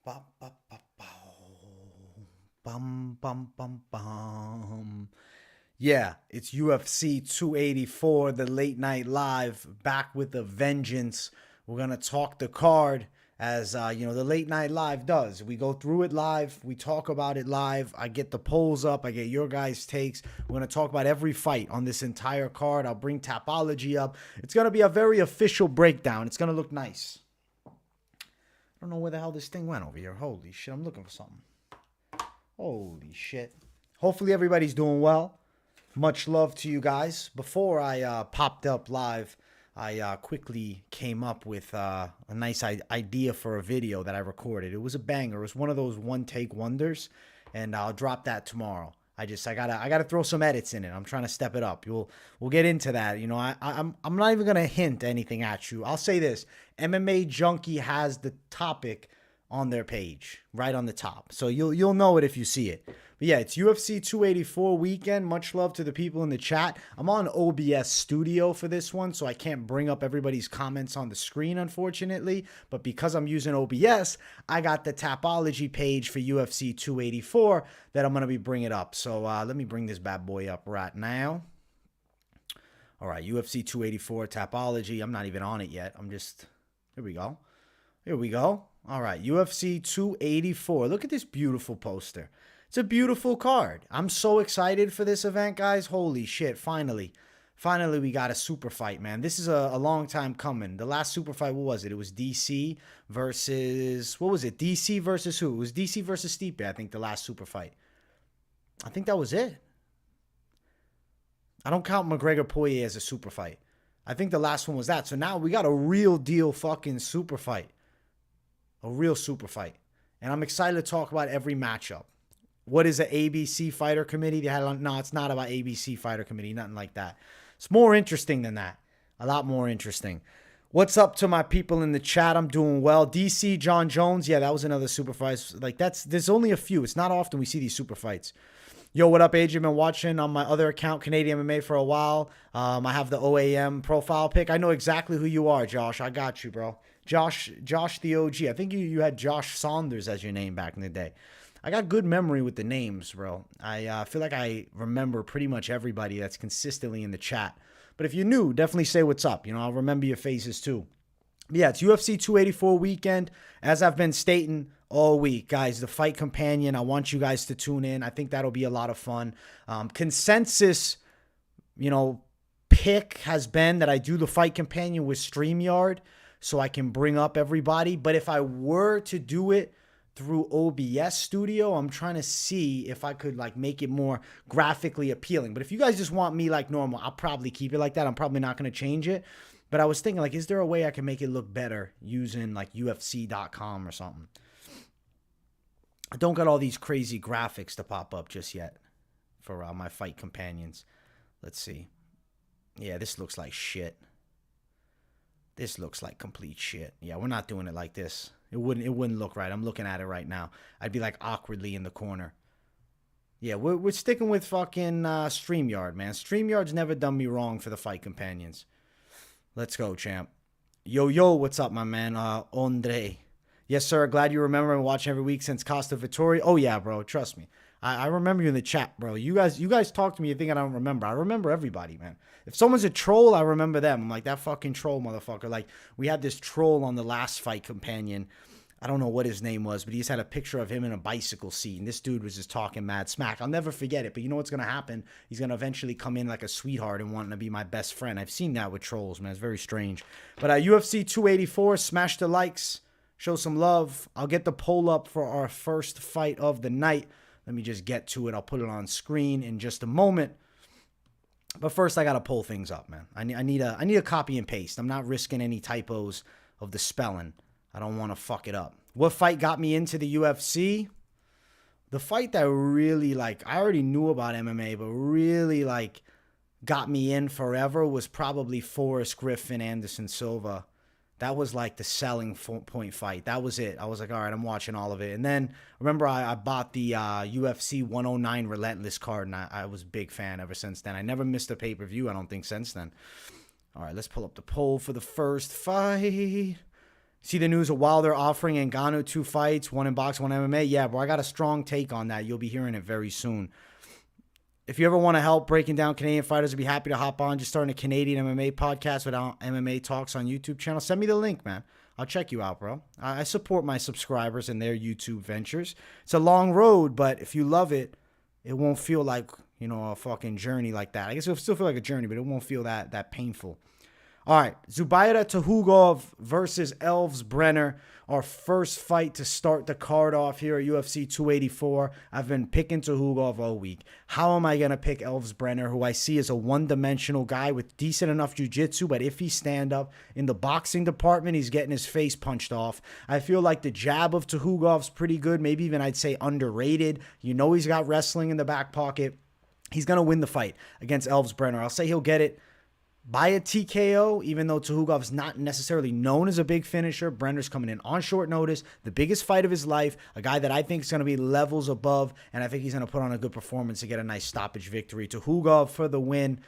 Ba, ba, ba, bow. Bum, bum, bum, bum. Yeah, it's UFC 284, the late night live, back with a vengeance. We're going to talk the card as, the late night live does. We go through it live. We talk about it live. I get the polls up. I get your guys' takes. We're going to talk about every fight on this entire card. I'll bring Tapology up. It's going to be a very official breakdown. It's going to look nice. I don't know where the hell this thing went over here. Holy shit, I'm looking for something. Holy shit. Hopefully everybody's doing well. Much love to you guys. Before I popped up live, I quickly came up with a nice idea for a video that I recorded. It was a banger. It was one of those one-take wonders, and I'll drop that tomorrow. I gotta throw some edits in it. I'm trying to step it up. We'll get into that. You know, I'm not even gonna hint anything at you. I'll say this: MMA Junkie has the topic on their page, right on the top. So you'll know it if you see it. But yeah, it's UFC 284 weekend. Much love to the people in the chat. I'm on OBS Studio for this one, so I can't bring up everybody's comments on the screen, unfortunately. But because I'm using OBS, I got the Tapology page for UFC 284 that I'm going to be bringing up. So let me bring this bad boy up right now. All right, UFC 284 Tapology. I'm not even on it yet. Here we go. Here we go. All right, UFC 284. Look at this beautiful poster. It's a beautiful card. I'm so excited for this event, guys. Holy shit, finally. Finally, we got a super fight, man. This is a long time coming. The last super fight, what was it? It was DC versus, what was it? DC versus who? It was DC versus Stipe, I think, the last super fight. I think that was it. I don't count McGregor-Poirier as a super fight. I think the last one was that. So now we got a real deal fucking super fight. A real super fight. And I'm excited to talk about every matchup. What is an ABC fighter committee? No, it's not about ABC fighter committee. Nothing like that. It's more interesting than that. A lot more interesting. What's up to my people in the chat? I'm doing well. DC John Jones. Yeah, that was another super fight. There's only a few. It's not often we see these super fights. Yo, what up, Adrian? Been watching on my other account, Canadian MMA, for a while. I have the OAM profile pic. I know exactly who you are, Josh. I got you, bro. Josh the OG. I think you had Josh Saunders as your name back in the day. I got good memory with the names, bro. I feel like I remember pretty much everybody that's consistently in the chat. But if you're new, definitely say what's up. You know, I'll remember your faces too. But yeah, it's UFC 284 weekend. As I've been stating all week, guys, the fight companion, I want you guys to tune in. I think that'll be a lot of fun. Consensus, pick has been that I do the fight companion with StreamYard so I can bring up everybody. But if I were to do it through OBS Studio, I'm trying to see if I could make it more graphically appealing. But if you guys just want me like normal, I'll probably keep it like that. I'm probably not going to change it. But I was thinking, is there a way I can make it look better using UFC.com or something? I don't got all these crazy graphics to pop up just yet for my fight companions. Let's see. Yeah, this looks like shit. This looks like complete shit. Yeah, we're not doing it like this. It wouldn't look right. I'm looking at it right now. I'd be awkwardly in the corner. Yeah, we're sticking with fucking StreamYard, man. StreamYard's never done me wrong for the fight companions. Let's go, champ. Yo, what's up, my man? Andre. Yes, sir. Glad you remember and watching every week since Costa Vittori. Oh, yeah, bro. Trust me. I remember you in the chat, bro. You guys talk to me. You think I don't remember. I remember everybody, man. If someone's a troll, I remember them. I'm like, that fucking troll motherfucker. We had this troll on the last fight companion. I don't know what his name was, but he just had a picture of him in a bicycle seat. And this dude was just talking mad smack. I'll never forget it. But you know what's going to happen? He's going to eventually come in like a sweetheart and wanting to be my best friend. I've seen that with trolls, man. It's very strange. But UFC 284, smash the likes. Show some love. I'll get the poll up for our first fight of the night. Let me just get to it. I'll put it on screen in just a moment. But first, I got to pull things up, man. I need a copy and paste. I'm not risking any typos of the spelling. I don't want to fuck it up. What fight got me into the UFC? The fight that really, I already knew about MMA, but really, got me in forever was probably Forrest Griffin, Anderson Silva. That was the selling point fight. That was it. I was all right, I'm watching all of it. And then, remember, I bought the UFC 109 Relentless card, and I was a big fan ever since then. I never missed a pay-per-view, I don't think, since then. All right, let's pull up the poll for the first fight. See the news of Wilder offering Ngannou 2 fights, one in boxing, one MMA? Yeah, bro, I got a strong take on that. You'll be hearing it very soon. If you ever want to help breaking down Canadian fighters, I'd be happy to hop on. Just starting a Canadian MMA podcast with MMA Talks on YouTube channel. Send me the link, man. I'll check you out, bro. I support my subscribers and their YouTube ventures. It's a long road, but if you love it, it won't feel like, a fucking journey like that. I guess it'll still feel like a journey, but it won't feel that painful. All right, Zubaira Tukhugov versus Elves Brenner. Our first fight to start the card off here at UFC 284. I've been picking Tukhugov all week. How am I going to pick Elves Brenner, who I see as a one-dimensional guy with decent enough jiu-jitsu, but if he stand up in the boxing department, he's getting his face punched off. I feel like the jab of Tukhugov's pretty good, maybe even I'd say underrated. He's got wrestling in the back pocket. He's going to win the fight against Elves Brenner. I'll say he'll get it by a TKO, even though Tukhugov's not necessarily known as a big finisher. Brenner's coming in on short notice, the biggest fight of his life, a guy that I think is going to be levels above, and I think he's going to put on a good performance to get a nice stoppage victory. Tukhugov for the win,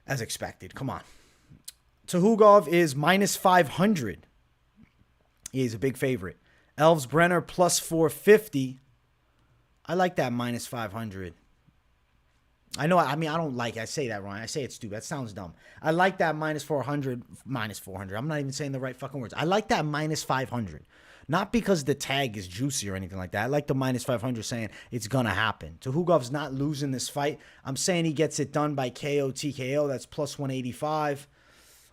as expected. Come on. Tukhugov is minus 500. He's a big favorite. Elves Brenner plus 450. I like that minus 500. I say that wrong. I say it's stupid. That sounds dumb. I like that minus 400. I'm not even saying the right fucking words. I like that minus 500. Not because the tag is juicy or anything like that. I like the minus 500 saying it's going to happen. Tukhugov's not losing this fight. I'm saying he gets it done by KO, TKO. That's plus 185.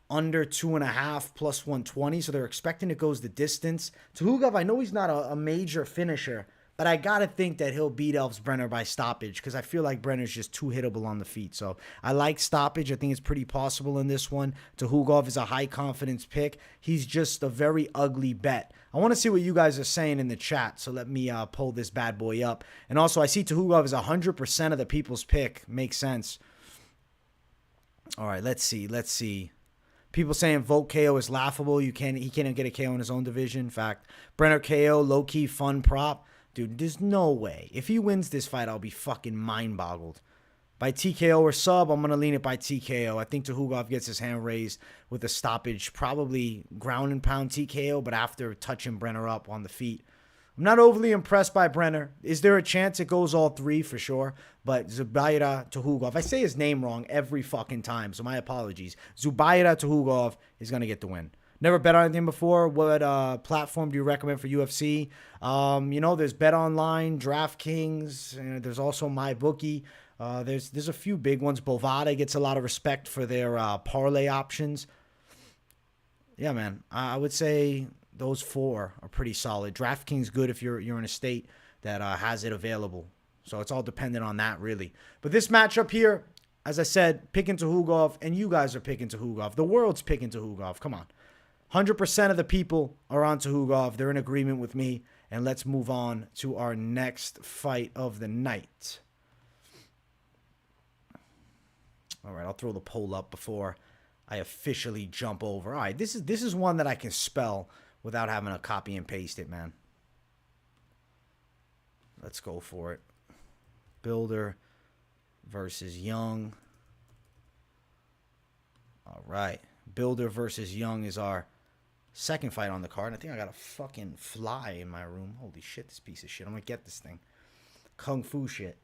Under 2.5, plus 120. So they're expecting it goes the distance. Tukhugov, I know he's not a major finisher, but I got to think that he'll beat Elves Brenner by stoppage because I feel like Brenner's just too hittable on the feet. So I like stoppage. I think it's pretty possible in this one. Tukhugov is a high confidence pick. He's just a very ugly bet. I want to see what you guys are saying in the chat. So let me pull this bad boy up. And also I see Tukhugov is 100% of the people's pick. Makes sense. All right, let's see. People saying vote KO is laughable. He can't even get a KO in his own division. In fact, Brenner KO, low-key fun prop. Dude, there's no way. If he wins this fight, I'll be fucking mind-boggled. By TKO or sub, I'm going to lean it by TKO. I think Tukhugov gets his hand raised with a stoppage, probably ground and pound TKO, but after touching Brenner up on the feet. I'm not overly impressed by Brenner. Is there a chance it goes all three? For sure. But Zubaira Tukhugov, I say his name wrong every fucking time, so my apologies. Zubaira Tukhugov is going to get the win. Never bet on anything before. What platform do you recommend for UFC? There's Bet Online, DraftKings, and there's also MyBookie. There's a few big ones. Bovada gets a lot of respect for their parlay options. Yeah, man. I would say those four are pretty solid. DraftKings good if you're in a state that has it available. So it's all dependent on that, really. But this matchup here, as I said, picking Tukhugov, and you guys are picking Tukhugov. The world's picking Tukhugov. Come on. 100% of the people are on Tukhugov. They're in agreement with me. And let's move on to our next fight of the night. All right, I'll throw the poll up before I officially jump over. All right, this is one that I can spell without having to copy and paste it, man. Let's go for it. Bilder versus Young. All right. Bilder versus Young is our second fight on the card. I think I got a fucking fly in my room. Holy shit, this piece of shit. I'm going to get this thing. Kung Fu shit.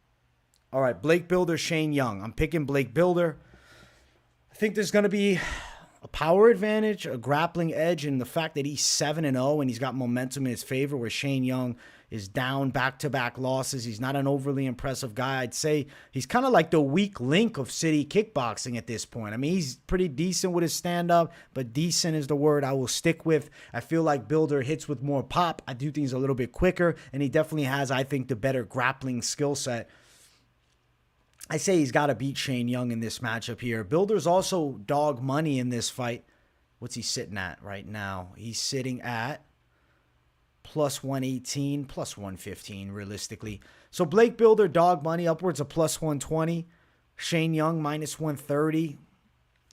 All right, Blake Bilder, Shane Young. I'm picking Blake Bilder. I think there's going to be a power advantage, a grappling edge, and the fact that he's 7-0 and he's got momentum in his favor, where Shane Young is down back-to-back losses. He's not an overly impressive guy. I'd say he's kind of like the weak link of city kickboxing at this point. I mean, he's pretty decent with his stand-up, but decent is the word I will stick with. I feel like Bilder hits with more pop. I do think he's a little bit quicker, and he definitely has, I think, the better grappling skill set. I say he's got to beat Shane Young in this matchup here. Bilder's also dog money in this fight. What's he sitting at right now? He's sitting at plus 118, plus 115, realistically. So Blake Bilder, dog money, upwards of plus 120. Shane Young, minus 130.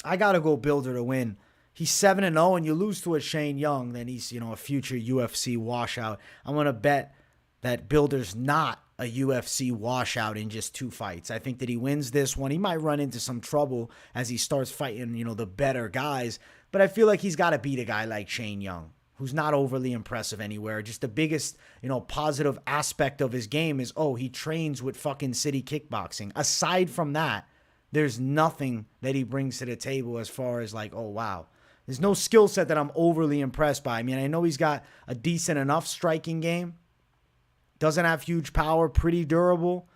I got to go Bilder to win. He's 7-0, and you lose to a Shane Young, then he's, a future UFC washout. I'm going to bet that Bilder's not a UFC washout in just 2 fights. I think that he wins this one. He might run into some trouble as he starts fighting, the better guys, but I feel like he's got to beat a guy like Shane Young, who's not overly impressive anywhere. Just the biggest, positive aspect of his game is, he trains with fucking City Kickboxing. Aside from that, there's nothing that he brings to the table as far as like, oh, wow. There's no skill set that I'm overly impressed by. I mean, I know he's got a decent enough striking game. Doesn't have huge power, pretty durable.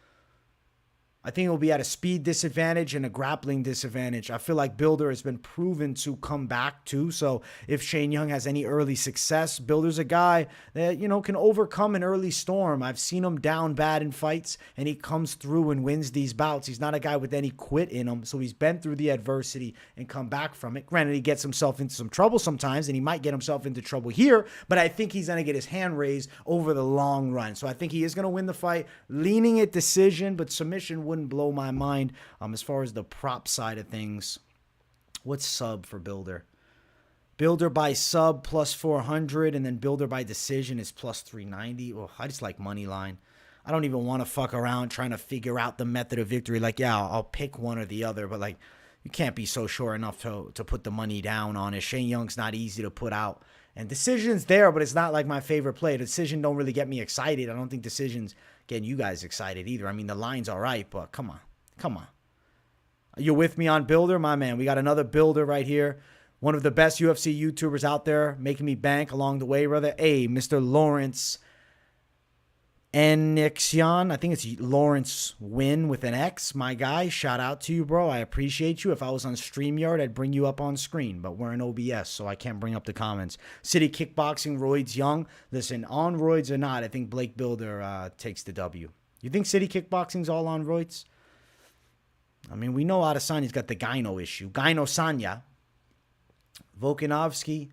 I think he'll be at a speed disadvantage and a grappling disadvantage. I feel like Bilder has been proven to come back too. So if Shane Young has any early success, Bilder's a guy that, can overcome an early storm. I've seen him down bad in fights and he comes through and wins these bouts. He's not a guy with any quit in him. So he's been through the adversity and come back from it. Granted, he gets himself into some trouble sometimes and he might get himself into trouble here, but I think he's going to get his hand raised over the long run. So I think he is going to win the fight, leaning at decision, but submission wouldn't blow my mind. As far as the prop side of things, what's sub for Bilder? Bilder by sub plus 400, and then Bilder by decision is plus 390. Oh, I just like money line. I don't even want to fuck around trying to figure out the method of victory. Like, yeah, I'll pick one or the other, but like, you can't be so sure enough to put the money down on it. Shane Young's not easy to put out. And decision's there, but it's not like my favorite play. Decision don't really get me excited. I don't think decision's getting you guys excited either. I mean, the line's all right, but come on. You're with me on Bilder? My man, we got another Bilder right here. One of the best UFC YouTubers out there, making me bank along the way, brother. Hey, Mr. Lawrence Enixion. I think it's Lawrence Win with an X. My guy, shout out to you, bro. I appreciate you. If I was on StreamYard, I'd bring you up on screen, but we're in OBS, so I can't bring up the comments. City Kickboxing, Roids Young. Listen, on roids or not, I think Blake Bilder takes the W. You think City Kickboxing's all on roids? I mean, we know Adesanya's got the gyno issue. Gyno Sanya. Volkanovski,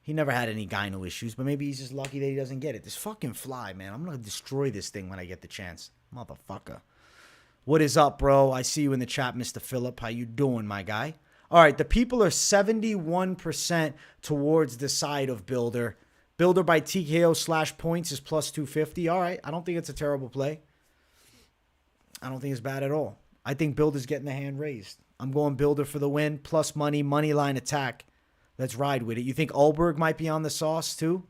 he never had any gyno issues, but maybe he's just lucky that he doesn't get it. This fucking fly, man. I'm going to destroy this thing when I get the chance. Motherfucker. What is up, bro? I see you in the chat, Mr. Phillip. How you doing, my guy? All right, the people are 71% towards the side of Bilder. Bilder by TKO / points is plus 250. All right, I don't think it's a terrible play. I don't think it's bad at all. I think Bilder's getting the hand raised. I'm going Bilder for the win, plus money line attack. Let's ride with it. You think Ulberg might be on the sauce too?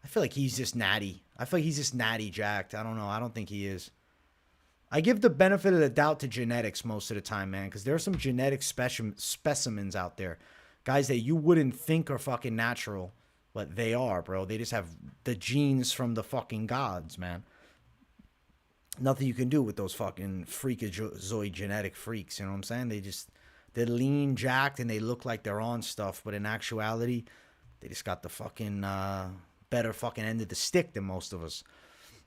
I feel like he's just natty. I feel like he's just natty jacked. I don't know. I don't think he is. I give the benefit of the doubt to genetics most of the time, man, because there are some genetic specimens out there. Guys that you wouldn't think are fucking natural, but they are, bro. They just have the genes from the fucking gods, man. Nothing you can do with those fucking freakazoid genetic freaks, you know what I'm saying? They're lean, jacked, and they look like they're on stuff, but in actuality, they just got the fucking better fucking end of the stick than most of us.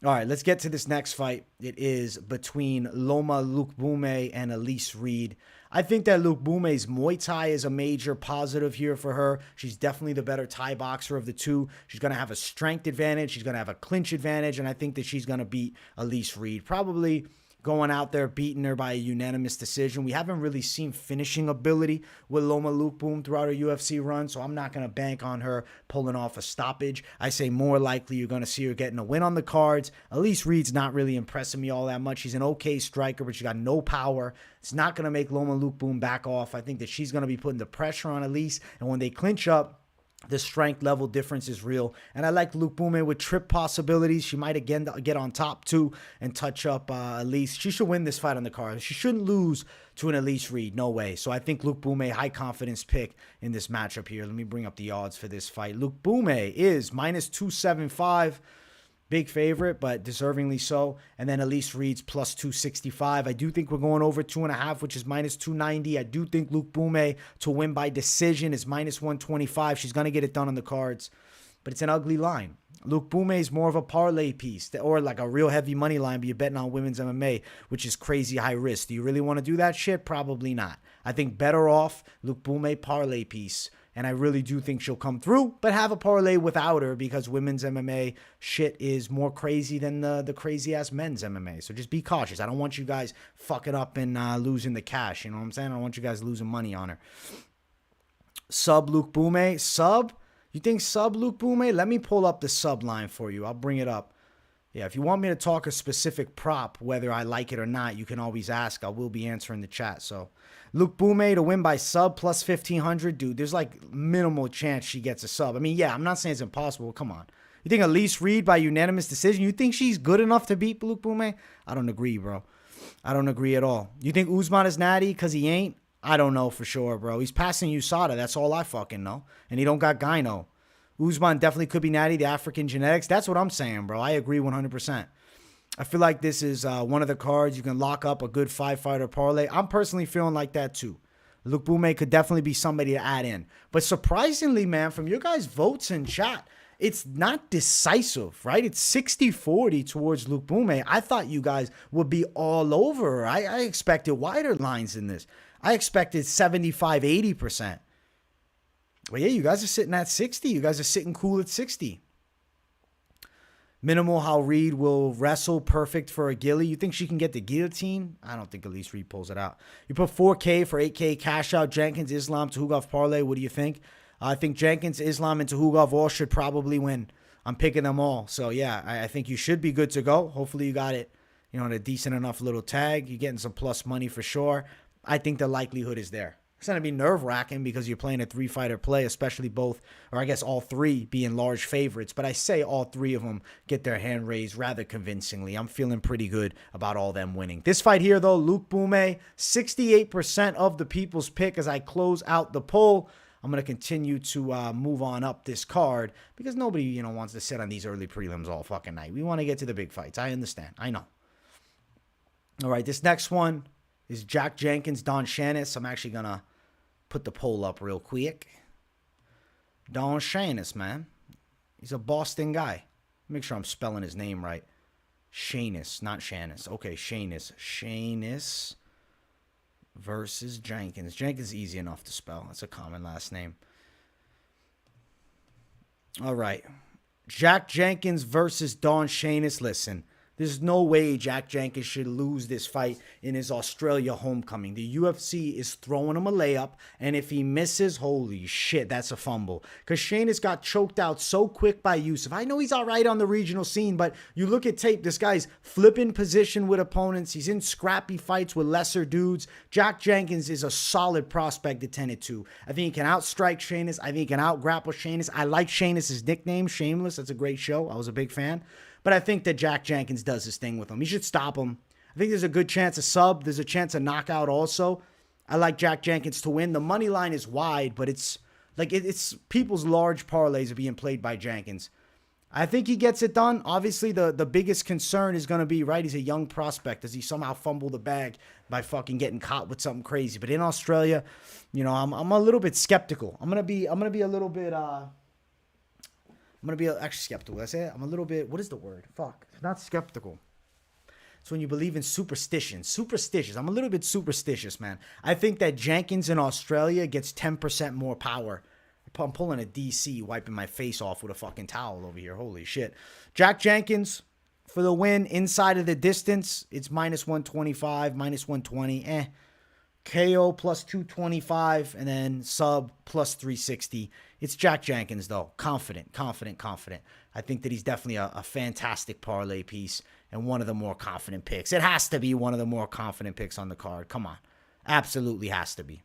All right, let's get to this next fight. It is between Loma Lookboonmee and Elise Reed. I think that Lookboonmee's Muay Thai is a major positive here for her. She's definitely the better Thai boxer of the two. She's going to have a strength advantage. She's going to have a clinch advantage, and I think that she's going to beat Elise Reed. Probably going out there, beating her by a unanimous decision. We haven't really seen finishing ability with Loma Lookboonmee throughout her UFC run, so I'm not going to bank on her pulling off a stoppage. I say more likely you're going to see her getting a win on the cards. Elise Reed's not really impressing me all that much. She's an okay striker, but she got no power. It's not going to make Loma Lookboonmee back off. I think that she's going to be putting the pressure on Elise, and when they clinch up, the strength level difference is real. And I like Lookboonmee with trip possibilities. She might again get on top too and touch up Elise. She should win this fight on the card. She shouldn't lose to an Elise Reed. No way. So I think Lookboonmee, high confidence pick in this matchup here. Let me bring up the odds for this fight. Lookboonmee is minus 275. Big favorite, but deservingly so. And then Elise Reed's plus 265. I do think we're going over 2.5, which is minus 290. I do think Lookboonmee to win by decision is minus 125. She's going to get it done on the cards, but it's an ugly line. Lookboonmee is more of a parlay piece or like a real heavy money line, but you're betting on women's MMA, which is crazy high risk. Do you really want to do that shit? Probably not. I think better off Lookboonmee parlay piece. And I really do think she'll come through, but have a parlay without her because women's MMA shit is more crazy than the crazy-ass men's MMA. So just be cautious. I don't want you guys fucking up and losing the cash. You know what I'm saying? I don't want you guys losing money on her. Sub Lookboonmee. Sub? You think sub Lookboonmee? Let me pull up the sub line for you. I'll bring it up. Yeah, if you want me to talk a specific prop, whether I like it or not, you can always ask. I will be answering the chat. So, Lookboonmee to win by sub plus 1,500. Dude, there's like minimal chance she gets a sub. I mean, yeah, I'm not saying it's impossible. Come on. You think Elise Reed by unanimous decision? You think she's good enough to beat Lookboonmee? I don't agree, bro. I don't agree at all. You think Usman is natty because he ain't? I don't know for sure, bro. He's passing USADA. That's all I fucking know. And he don't got gyno. Usman definitely could be natty, the African genetics. That's what I'm saying, bro. I agree 100%. I feel like this is one of the cards you can lock up a good 5-fighter parlay. I'm personally feeling like that too. Lookboonmee could definitely be somebody to add in. But surprisingly, man, from your guys' votes in chat, it's not decisive, right? It's 60-40 towards Lookboonmee. I thought you guys would be all over her. I expected wider lines in this. I expected 75-80%. Well, yeah, you guys are sitting at 60. You guys are sitting cool at 60. Minimal how Reed will wrestle perfect for a ghillie. You think she can get the guillotine? I don't think Elise Reed pulls it out. You put 4K for 8K cash out. Jenkins, Islam, Tukhugov parlay. What do you think? I think Jenkins, Islam, and Tukhugov all should probably win. I'm picking them all. So, yeah, I think you should be good to go. Hopefully you got it, in a decent enough little tag. You're getting some plus money for sure. I think the likelihood is there. It's going to be nerve-wracking because you're playing a 3-fighter play, especially both, or I guess all three being large favorites. But I say all three of them get their hand raised rather convincingly. I'm feeling pretty good about all them winning. This fight here, though, Lookboonmee, 68% of the people's pick as I close out the poll. I'm going to continue to move on up this card because nobody, wants to sit on these early prelims all fucking night. We want to get to the big fights. I understand. I know. All right, this next one is Jack Jenkins, Don Shainis. I'm actually going to put the poll up real quick. Don Shainis, man. He's a Boston guy. Make sure I'm spelling his name right. Shainis, not Shainis. Okay, Shainis. Shainis versus Jenkins. Jenkins is easy enough to spell. That's a common last name. All right. Jack Jenkins versus Don Shainis. Listen, there's no way Jack Jenkins should lose this fight in his Australia homecoming. The UFC is throwing him a layup, and if he misses, holy shit, that's a fumble. Because Shainis got choked out so quick by Yusuf. I know he's all right on the regional scene, but you look at tape, this guy's flipping position with opponents. He's in scrappy fights with lesser dudes. Jack Jenkins is a solid prospect to 10-2. I think he can outstrike Shainis. I think he can outgrapple Shainis. I like Shainis' nickname, Shameless. That's a great show. I was a big fan. But I think that Jack Jenkins does his thing with him. He should stop him. I think there's a good chance of sub. There's a chance of knockout also. I like Jack Jenkins to win. The money line is wide, but it's like it's people's large parlays are being played by Jenkins. I think he gets it done. Obviously, the biggest concern is going to be, right, he's a young prospect. Does he somehow fumble the bag by fucking getting caught with something crazy? But in Australia, I'm a little bit skeptical. I'm gonna be a little bit I'm going to be actually skeptical. Did I say it? I'm a little bit, what is the word? Fuck. It's not skeptical. It's when you believe in superstition. Superstitious. I'm a little bit superstitious, man. I think that Jenkins in Australia gets 10% more power. I'm pulling a DC, wiping my face off with a fucking towel over here. Holy shit. Jack Jenkins for the win inside of the distance. It's minus 125, minus 120. KO plus 225, and then sub plus 360. It's Jack Jenkins, though. Confident. I think that he's definitely a fantastic parlay piece and one of the more confident picks. It has to be one of the more confident picks on the card. Come on. Absolutely has to be.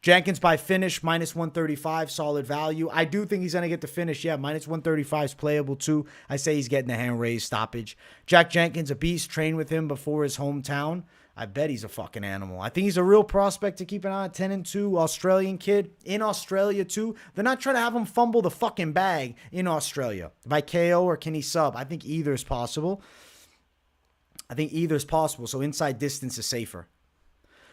Jenkins by finish, minus 135, solid value. I do think he's going to get the finish. Yeah, minus 135 is playable, too. I say he's getting the hand-raised stoppage. Jack Jenkins, a beast, trained with him before his hometown. I bet he's a fucking animal. I think he's a real prospect to keep an eye on. 10-2, Australian kid. In Australia, too. They're not trying to have him fumble the fucking bag in Australia. By KO or can he sub? I think either is possible. So inside distance is safer.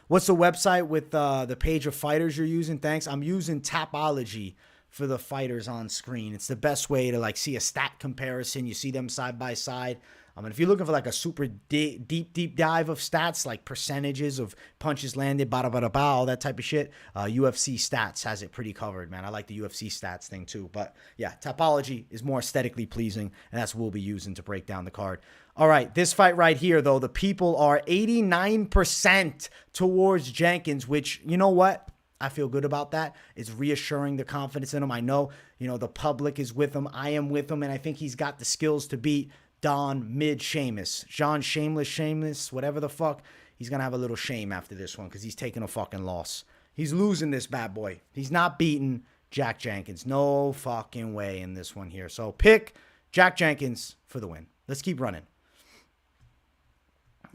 What's the website with the page of fighters you're using? Thanks. I'm using Tapology for the fighters on screen. It's the best way to see a stat comparison. You see them side by side. And if you're looking for a super deep dive of stats, like percentages of punches landed, all that type of shit, UFC Stats has it pretty covered, man. I like the UFC Stats thing too. But yeah, Tapology is more aesthetically pleasing, and that's what we'll be using to break down the card. All right, this fight right here, though, the people are 89% towards Jenkins, which, you know what? I feel good about that. It's reassuring the confidence in him. I know, the public is with him. I am with him, and I think he's got the skills to beat Don mid Sheamus. John Shameless, whatever the fuck. He's going to have a little shame after this one because he's taking a fucking loss. He's losing this bad boy. He's not beating Jack Jenkins. No fucking way in this one here. So pick Jack Jenkins for the win. Let's keep running.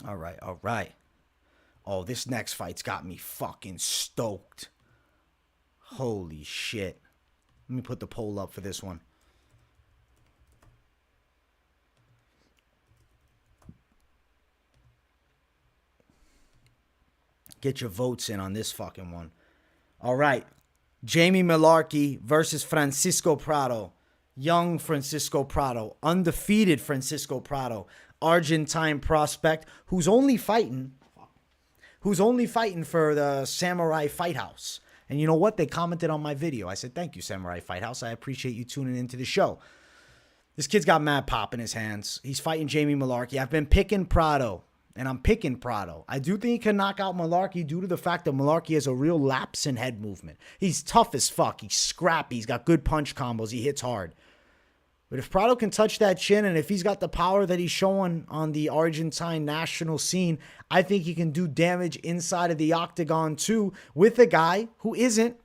All right. Oh, this next fight's got me fucking stoked. Holy shit. Let me put the poll up for this one. Get your votes in on this fucking one. All right. Jamie Mullarkey versus Francisco Prado. Young Francisco Prado. Undefeated Francisco Prado. Argentine prospect who's only fighting for the Samurai Fight House. And you know what? They commented on my video. I said, thank you, Samurai Fight House. I appreciate you tuning into the show. This kid's got mad pop in his hands. He's fighting Jamie Mullarkey. I've been picking Prado. And I'm picking Prado. I do think he can knock out Mullarkey due to the fact that Mullarkey has a real lapse in head movement. He's tough as fuck. He's scrappy. He's got good punch combos. He hits hard. But if Prado can touch that chin and if he's got the power that he's showing on the Argentine national scene, I think he can do damage inside of the octagon too with a guy who isn't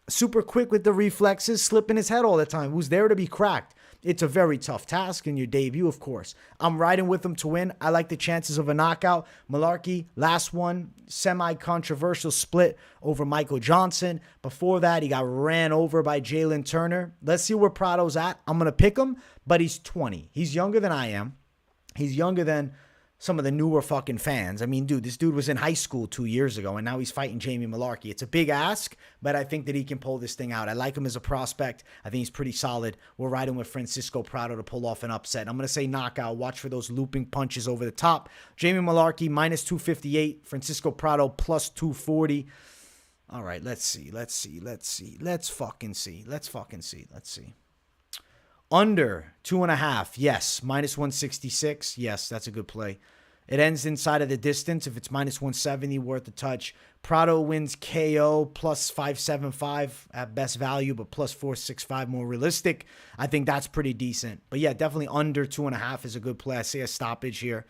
super quick with the reflexes, slipping his head all the time, who's there to be cracked. It's a very tough task in your debut, of course. I'm riding with him to win. I like the chances of a knockout. Mullarkey, last one, semi-controversial split over Michael Johnson. Before that, he got ran over by Jalen Turner. Let's see where Prado's at. I'm going to pick him, but he's 20. He's younger than I am. He's younger than some of the newer fucking fans. I mean, dude, this dude was in high school 2 years ago, and now he's fighting Jamie Mullarkey. It's a big ask, but I think that he can pull this thing out. I like him as a prospect. I think he's pretty solid. We're riding with Francisco Prado to pull off an upset. I'm going to say knockout. Watch for those looping punches over the top. Jamie Mullarkey, minus 258. Francisco Prado, plus 240. All right, let's see. Let's fucking see. Under 2.5, yes. Minus 166, yes, that's a good play. It ends inside of the distance. If it's minus 170, worth a touch. Prado wins KO, plus 575 at best value, but plus 465 more realistic. I think that's pretty decent. But yeah, definitely under 2.5 is a good play. I see a stoppage here.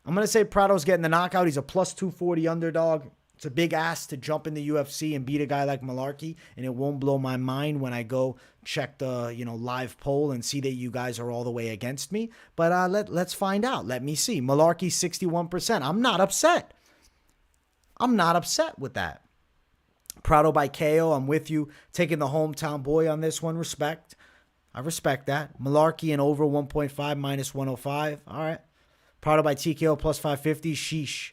I'm going to say Prado's getting the knockout. He's a plus 240 underdog. It's a big ask to jump in the UFC and beat a guy like Mullarkey, and it won't blow my mind when I go check the live poll and see that you guys are all the way against me. But let's find out. Let me see. Mullarkey 61%. I'm not upset. I'm not upset with that. Prado by KO. I'm with you. Taking the hometown boy on this one. Respect. I respect that. Mullarkey and over 1.5 minus 105. All right. Prado by TKO plus 550. Sheesh.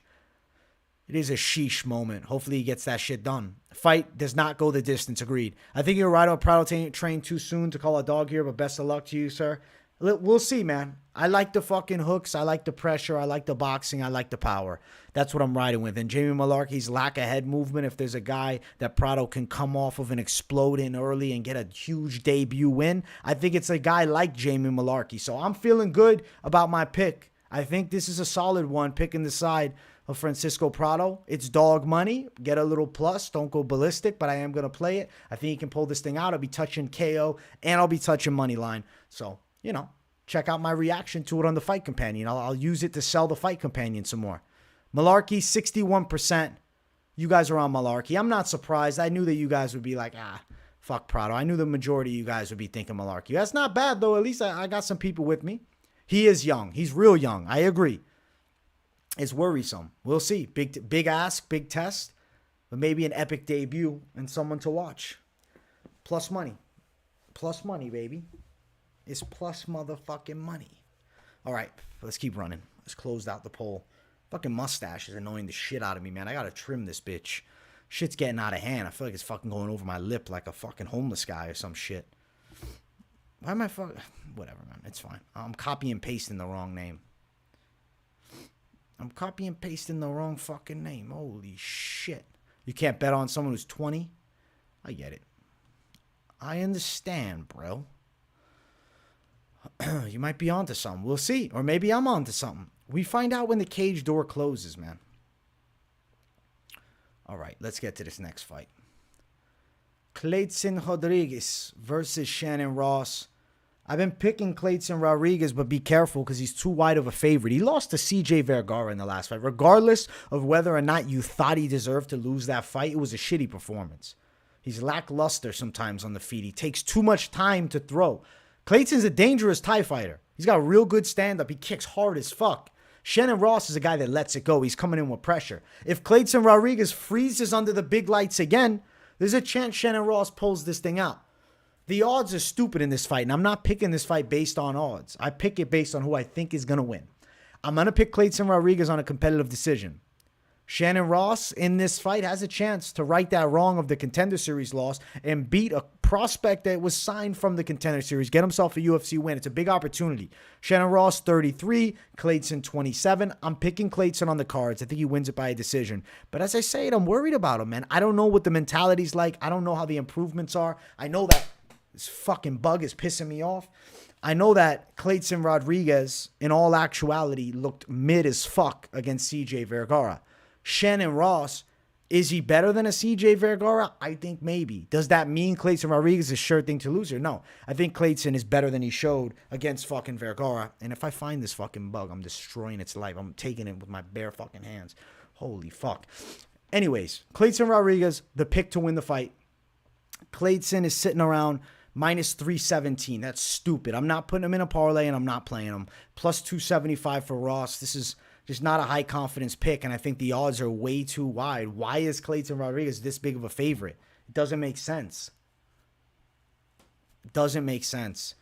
It is a sheesh moment. Hopefully he gets that shit done. Fight does not go the distance. Agreed. I think you're right on Prado train too soon to call a dog here, but best of luck to you, sir. We'll see, man. I like the fucking hooks. I like the pressure. I like the boxing. I like the power. That's what I'm riding with. And Jamie Mullarkey's lack of head movement, if there's a guy that Prado can come off of and explode in early and get a huge debut win, I think it's a guy like Jamie Mullarkey. So I'm feeling good about my pick. I think this is a solid one, picking the side of Francisco Prado. It's dog money. Get a little plus. Don't go ballistic, but I am going to play it. I think he can pull this thing out. I'll be touching KO, and I'll be touching money line. So, check out my reaction to it on the Fight Companion. I'll use it to sell the Fight Companion some more. Mullarkey, 61%. You guys are on Mullarkey. I'm not surprised. I knew that you guys would be like, fuck Prado. I knew the majority of you guys would be thinking Mullarkey. That's not bad, though. At least I got some people with me. He is young. He's real young. I agree. It's worrisome. We'll see. Big ask, big test, but maybe an epic debut and someone to watch. Plus money. Plus money, baby. It's plus motherfucking money. All right, let's keep running. Let's close out the poll. Fucking mustache is annoying the shit out of me, man. I gotta trim this bitch. Shit's getting out of hand. I feel like it's fucking going over my lip like a fucking homeless guy or some shit. Why am I fucking... Whatever, man. It's fine. I'm copy and pasting the wrong name. I'm copy and pasting the wrong fucking name. Holy shit. You can't bet on someone who's 20? I get it. I understand, bro. You might be onto something. We'll see. Or maybe I'm onto something. We find out when the cage door closes, man. All right, let's get to this next fight. Clayton Rodrigues versus Shannon Ross. I've been picking Clayton Rodrigues, but be careful because he's too wide of a favorite. He lost to CJ Vergara in the last fight. Regardless of whether or not you thought he deserved to lose that fight, it was a shitty performance. He's lackluster sometimes on the feet. He takes too much time to throw. Clayton's a dangerous Thai fighter. He's got a real good stand-up. He kicks hard as fuck. Shannon Ross is a guy that lets it go. He's coming in with pressure. If Clayton Rodrigues freezes under the big lights again, there's a chance Shannon Ross pulls this thing out. The odds are stupid in this fight, and I'm not picking this fight based on odds. I pick it based on who I think is going to win. I'm going to pick Clayton Rodrigues on a competitive decision. Shannon Ross in this fight has a chance to right that wrong of the Contender Series loss and beat a prospect that was signed from the Contender Series, get himself a UFC win. It's a big opportunity. Shannon Ross, 33, Clayton, 27. I'm picking Clayton on the cards. I think he wins it by a decision. But as I say it, I'm worried about him, man. I don't know what the mentality's like. I don't know how the improvements are. I know that this fucking bug is pissing me off. I know that Clayton Rodrigues, in all actuality, looked mid as fuck against CJ Vergara. Shannon Ross, is he better than a CJ Vergara? I think maybe. Does that mean Clayton Rodrigues is a sure thing to lose? Or no. I think Clayton is better than he showed against fucking Vergara. And if I find this fucking bug, I'm destroying its life. I'm taking it with my bare fucking hands. Holy fuck. Anyways, Clayton Rodrigues, the pick to win the fight. Clayton is sitting around minus 317. That's stupid. I'm not putting him in a parlay and I'm not playing him. Plus 275 for Ross. This is just not a high confidence pick, and I think the odds are way too wide. Why is Clayton Rodrigues this big of a favorite? It doesn't make sense. It doesn't make sense.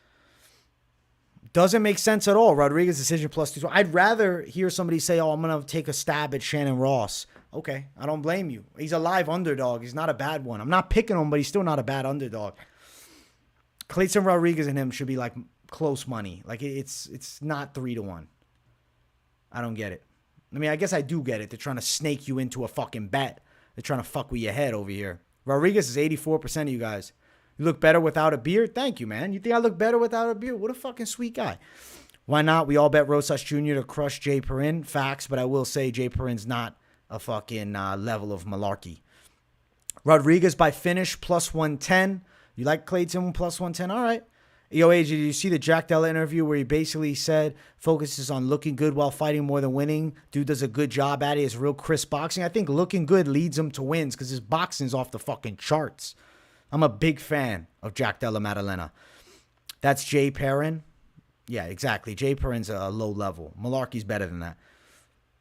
Doesn't make sense at all. Rodrigues decision plus 2. I'd rather hear somebody say, oh, I'm going to take a stab at Shannon Ross. Okay, I don't blame you. He's a live underdog. He's not a bad one. I'm not picking him, but he's still not a bad underdog. Clayton Rodrigues and him should be like close money. Like it's not 3-1. I don't get it. I mean, I guess I do get it. They're trying to snake you into a fucking bet. They're trying to fuck with your head over here. Rodrigues is 84% of you guys. You look better without a beard? Thank you, man. You think I look better without a beard? What a fucking sweet guy. Why not? We all bet Rosas Jr. to crush Jay Perrin. Facts, but I will say Jay Perrin's not a fucking level of Mullarkey. Rodrigues by finish plus 110. You like Clayton plus 110? All right. Yo, AJ, did you see the Jack Della interview where he basically said focuses on looking good while fighting more than winning? Dude does a good job at it. It's real crisp boxing. I think looking good leads him to wins because his boxing's off the fucking charts. I'm a big fan of Jack Della Maddalena. That's Jay Perrin. Yeah, exactly. Jay Perrin's a low level. Mullarkey's better than that.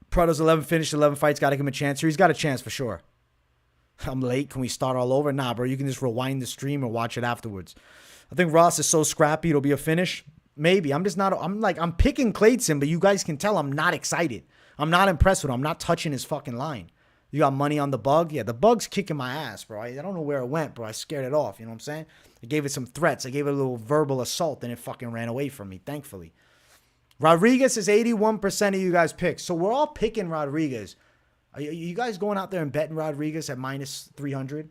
Prado's 11 finished, 11 fights. Got to give him a chance here. He's got a chance for sure. I'm late. Can we start all over? Nah, bro. You can just rewind the stream or watch it afterwards. I think Ross is so scrappy it'll be a finish. Maybe. I'm picking Clayton, but you guys can tell I'm not excited. I'm not impressed with him. I'm not touching his fucking line. You got money on the bug? Yeah, the bug's kicking my ass, bro. I don't know where it went, bro. I scared it off. You know what I'm saying? I gave it some threats. I gave it a little verbal assault, and it fucking ran away from me, thankfully. Rodrigues is 81% of you guys picked. So we're all picking Rodrigues. Are you guys going out there and betting Rodrigues at minus 300?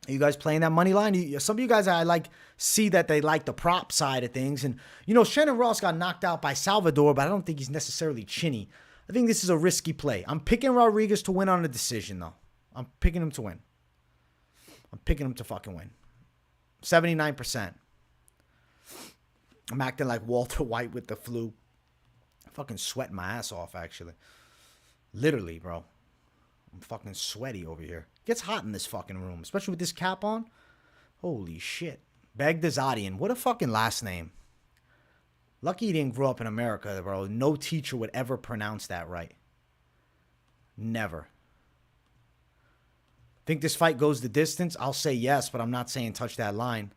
Are you guys playing that money line? Some of you guys, I like see that they like the prop side of things. And, you know, Shannon Ross got knocked out by Salvador, but I don't think he's necessarily chinny. I think this is a risky play. I'm picking Rodrigues to win on a decision, though. I'm picking him to win. I'm picking him to fucking win. 79%. I'm acting like Walter White with the flu. I'm fucking sweating my ass off, actually. Literally, bro. I'm fucking sweaty over here. It gets hot in this fucking room, especially with this cap on. Holy shit. Baghdasaryan. What a fucking last name. Lucky he didn't grow up in America, bro. No teacher would ever pronounce that right. Never. Think this fight goes the distance? I'll say yes, but I'm not saying touch that line.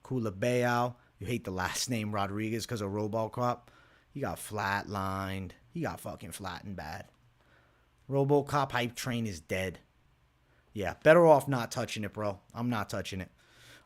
Culibao. You hate the last name Rodrigues because of Robocop. You got flatlined. You got fucking flattened bad. Robocop hype train is dead. Yeah, better off not touching it, bro. I'm not touching it.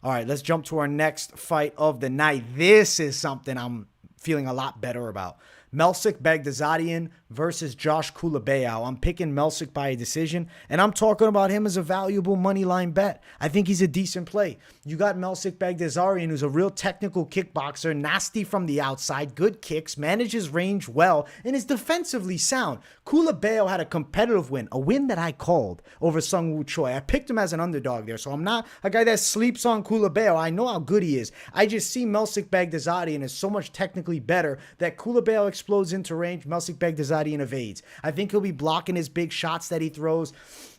All right, let's jump to our next fight of the night. This is something I'm feeling a lot better about. Melsik Baghdasaryan versus Josh Culibao. I'm picking Melsik by a decision, and I'm talking about him as a valuable money line bet. I think he's a decent play. You got Melsik Baghdasaryan, who's a real technical kickboxer, nasty from the outside, good kicks, manages range well, and is defensively sound. Culibao had a competitive win, a win that I called over Sung Woo Choi. I picked him as an underdog there, so I'm not a guy that sleeps on Culibao. I know how good he is. I just see Melsik Baghdasaryan is so much technically better that Culibao explodes into range, Melsik Baghdasaryan evades. I think he'll be blocking his big shots that he throws.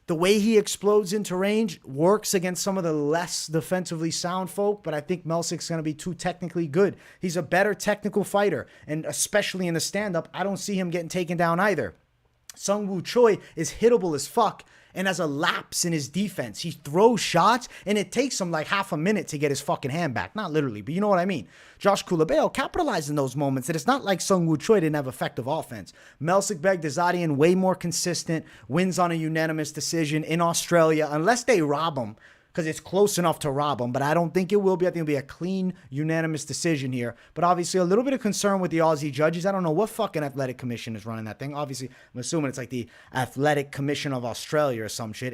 The way he explodes into range works against some of the less defensively sound folk, but I think Melsik's going to be too technically good. He's a better technical fighter, and especially in the stand-up, I don't see him getting taken down either. Sung Woo Choi is hittable as fuck and has a lapse in his defense. He throws shots, and it takes him like half a minute to get his fucking hand back. Not literally, but you know what I mean. Josh Culibao capitalized in those moments, and it's not like Sung Woo Choi didn't have effective offense. Melsik Baghdasaryan, way more consistent, wins on a unanimous decision in Australia, unless they rob him, because it's close enough to rob him, but I don't think it will be. I think it'll be a clean, unanimous decision here. But obviously, a little bit of concern with the Aussie judges. I don't know what fucking athletic commission is running that thing. Obviously, I'm assuming it's like the Athletic Commission of Australia or some shit.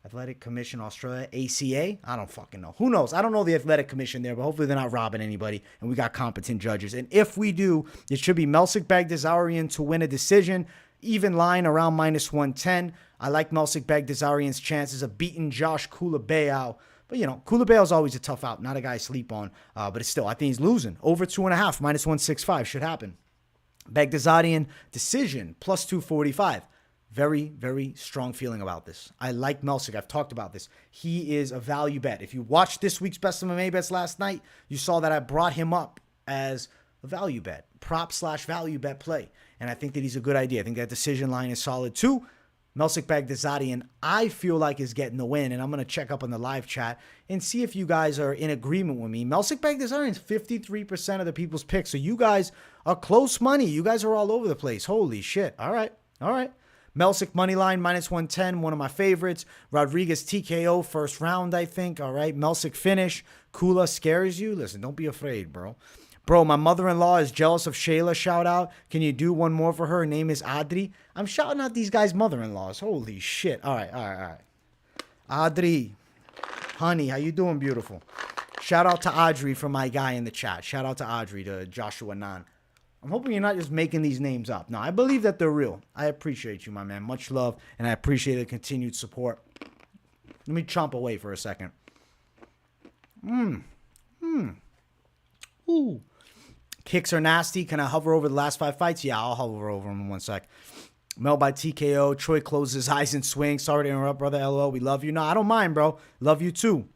Athletic Commission Australia, ACA? I don't fucking know. Who knows? I don't know the Athletic Commission there, but hopefully they're not robbing anybody, and we got competent judges. And if we do, it should be Melsik Baghdasaryan to win a decision. Even line around -110. I like Melsik Baghdasaryan's chances of beating Josh Culibao. But, you know, Culibao's always a tough out. Not a guy I sleep on. But it's still, I think he's losing. Over 2.5, -165 should happen. Baghdasaryan decision, +245. Very, very strong feeling about this. I like Melsik. I've talked about this. He is a value bet. If you watched this week's Best of MMA bets last night, you saw that I brought him up as a value bet, prop/value bet play. And I think that he's a good idea. I think that decision line is solid too. Melsik Baghdasaryan, I feel like, is getting the win. And I'm going to check up on the live chat and see if you guys are in agreement with me. Melsik Baghdasaryan is 53% of the people's picks. So you guys are close money. You guys are all over the place. Holy shit. All right. All right. Melsik moneyline, -110, one of my favorites. Rodrigues TKO, first round, I think. All right. Melsik finish. Kula scares you. Listen, don't be afraid, bro. Bro, my mother-in-law is jealous of Shayla. Shout out. Can you do one more for her? Her name is Adri. I'm shouting out these guys' mother-in-laws. Holy shit. All right. Adri, honey, how you doing, beautiful? Shout out to Adri from my guy in the chat. Shout out to Adri, to Joshua Nan. I'm hoping you're not just making these names up. No, I believe that they're real. I appreciate you, my man. Much love, and I appreciate the continued support. Let me chomp away for a second. Ooh. Kicks are nasty. Can I hover over the last 5 fights? Yeah, I'll hover over them in 1 sec. Mel by TKO. Troy closes his eyes and swings. Sorry to interrupt, brother. LOL. We love you. No, I don't mind, bro. Love you too.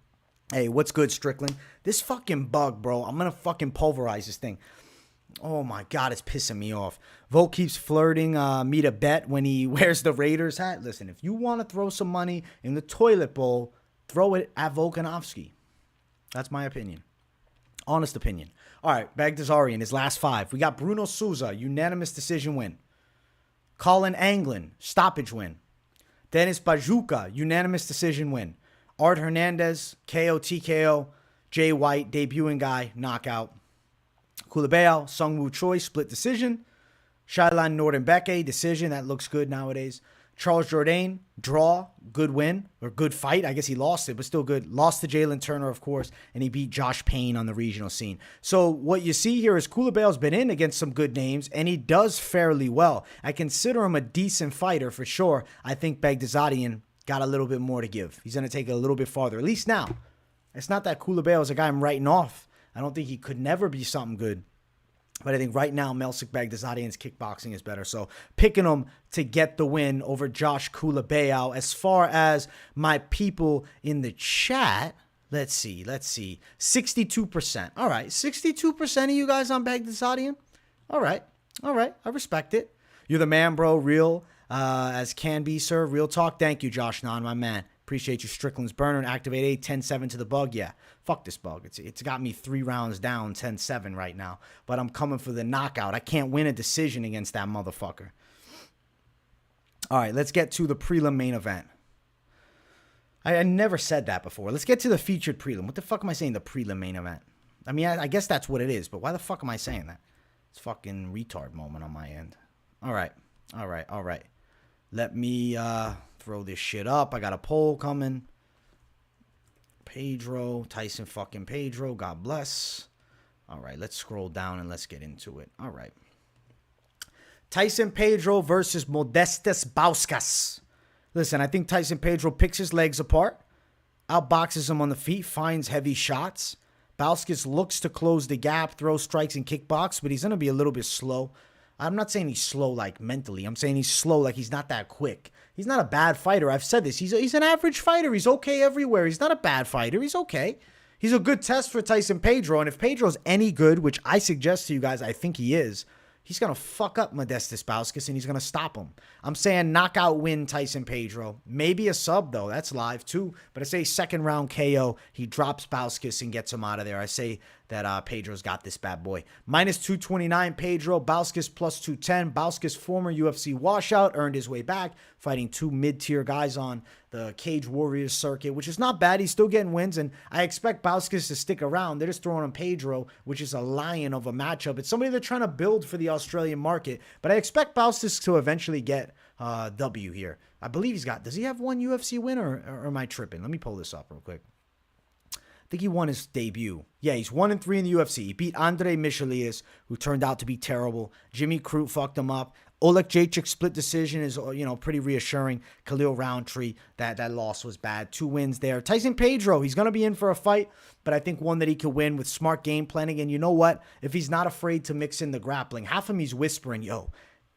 Hey, what's good, Strickland? This fucking bug, bro. I'm going to fucking pulverize this thing. Oh, my God. It's pissing me off. Volk keeps flirting me to bet when he wears the Raiders hat. Listen, if you want to throw some money in the toilet bowl, throw it at Volkanovski. That's my opinion. Honest opinion. All right, Baghdasaryan, his last 5. We got Bruno Souza, unanimous decision win. Colin Anglin, stoppage win. Dennis Bajuka, unanimous decision win. Art Hernandez, KO, TKO. Jay White, debuting guy, knockout. Culibao, Sung Woo Choi, split decision. Shailan Nordenbeke, decision. That looks good nowadays. Charles Jourdain, draw, good win, or good fight. I guess he lost it, but still good. Lost to Jalen Turner, of course, and he beat Josh Payne on the regional scene. So what you see here is Culibao's been in against some good names, and he does fairly well. I consider him a decent fighter for sure. I think Baghdasaryan got a little bit more to give. He's going to take it a little bit farther, at least now. It's not that Culibao is a guy I'm writing off. I don't think he could never be something good. But I think right now, Melsik Baghdasaryan's kickboxing is better. So picking him to get the win over Josh Culibao. As far as my people in the chat, let's see. 62%. All right, 62% of you guys on Baghdasaryan. All right. I respect it. You're the man, bro. Real as can be, sir. Real talk. Thank you, Josh Nan, my man. Appreciate you, Strickland's burner. And activate 8, 10-7 to the bug. Yeah, fuck this bug. It's got me 3 rounds down, 10-7 right now. But I'm coming for the knockout. I can't win a decision against that motherfucker. All right, let's get to the prelim main event. I never said that before. Let's get to the featured prelim. What the fuck am I saying, the prelim main event? I mean, I guess that's what it is, but why the fuck am I saying that? It's fucking retard moment on my end. All right. Let me throw this shit up. I got a poll coming. Pedro, Tyson fucking Pedro. God bless. All right, let's scroll down and let's get into it. All right. Tyson Pedro versus Modestas Bukauskas. Listen, I think Tyson Pedro picks his legs apart, outboxes him on the feet, finds heavy shots. Bukauskas looks to close the gap, throw strikes and kickbox, but he's going to be a little bit slow. I'm not saying he's slow like mentally. I'm saying he's slow like he's not that quick. He's not a bad fighter. I've said this. He's an average fighter. He's okay everywhere. He's not a bad fighter. He's okay. He's a good test for Tyson Pedro, and if Pedro's any good, which I suggest to you guys, I think he is, he's going to fuck up Modestas Bukauskas, and he's going to stop him. I'm saying knockout win Tyson Pedro. Maybe a sub, though. That's live, too. But I say second round KO. He drops Bukauskas and gets him out of there. I say that Pedro's got this bad boy. Minus 229 Pedro. Bukauskas plus 210. Bukauskas, former UFC washout, earned his way back, fighting two mid-tier guys on the Cage Warriors circuit, which is not bad. He's still getting wins, and I expect Bukauskas to stick around. They're just throwing on Pedro, which is a lion of a matchup. It's somebody they're trying to build for the Australian market, but I expect Bukauskas to eventually get W here. I believe he's got, does he have one UFC win, or am I tripping? Let me pull this up real quick. I think he won his debut. Yeah, he's 1-3 in the UFC. He beat Andre Michelias, who turned out to be terrible. Jimmy Crute fucked him up. Oleg Jacek split decision is, pretty reassuring. Khalil Roundtree, that loss was bad. 2 wins there. Tyson Pedro, he's going to be in for a fight, but I think one that he could win with smart game planning. And you know what? If he's not afraid to mix in the grappling, half of him he's whispering, yo,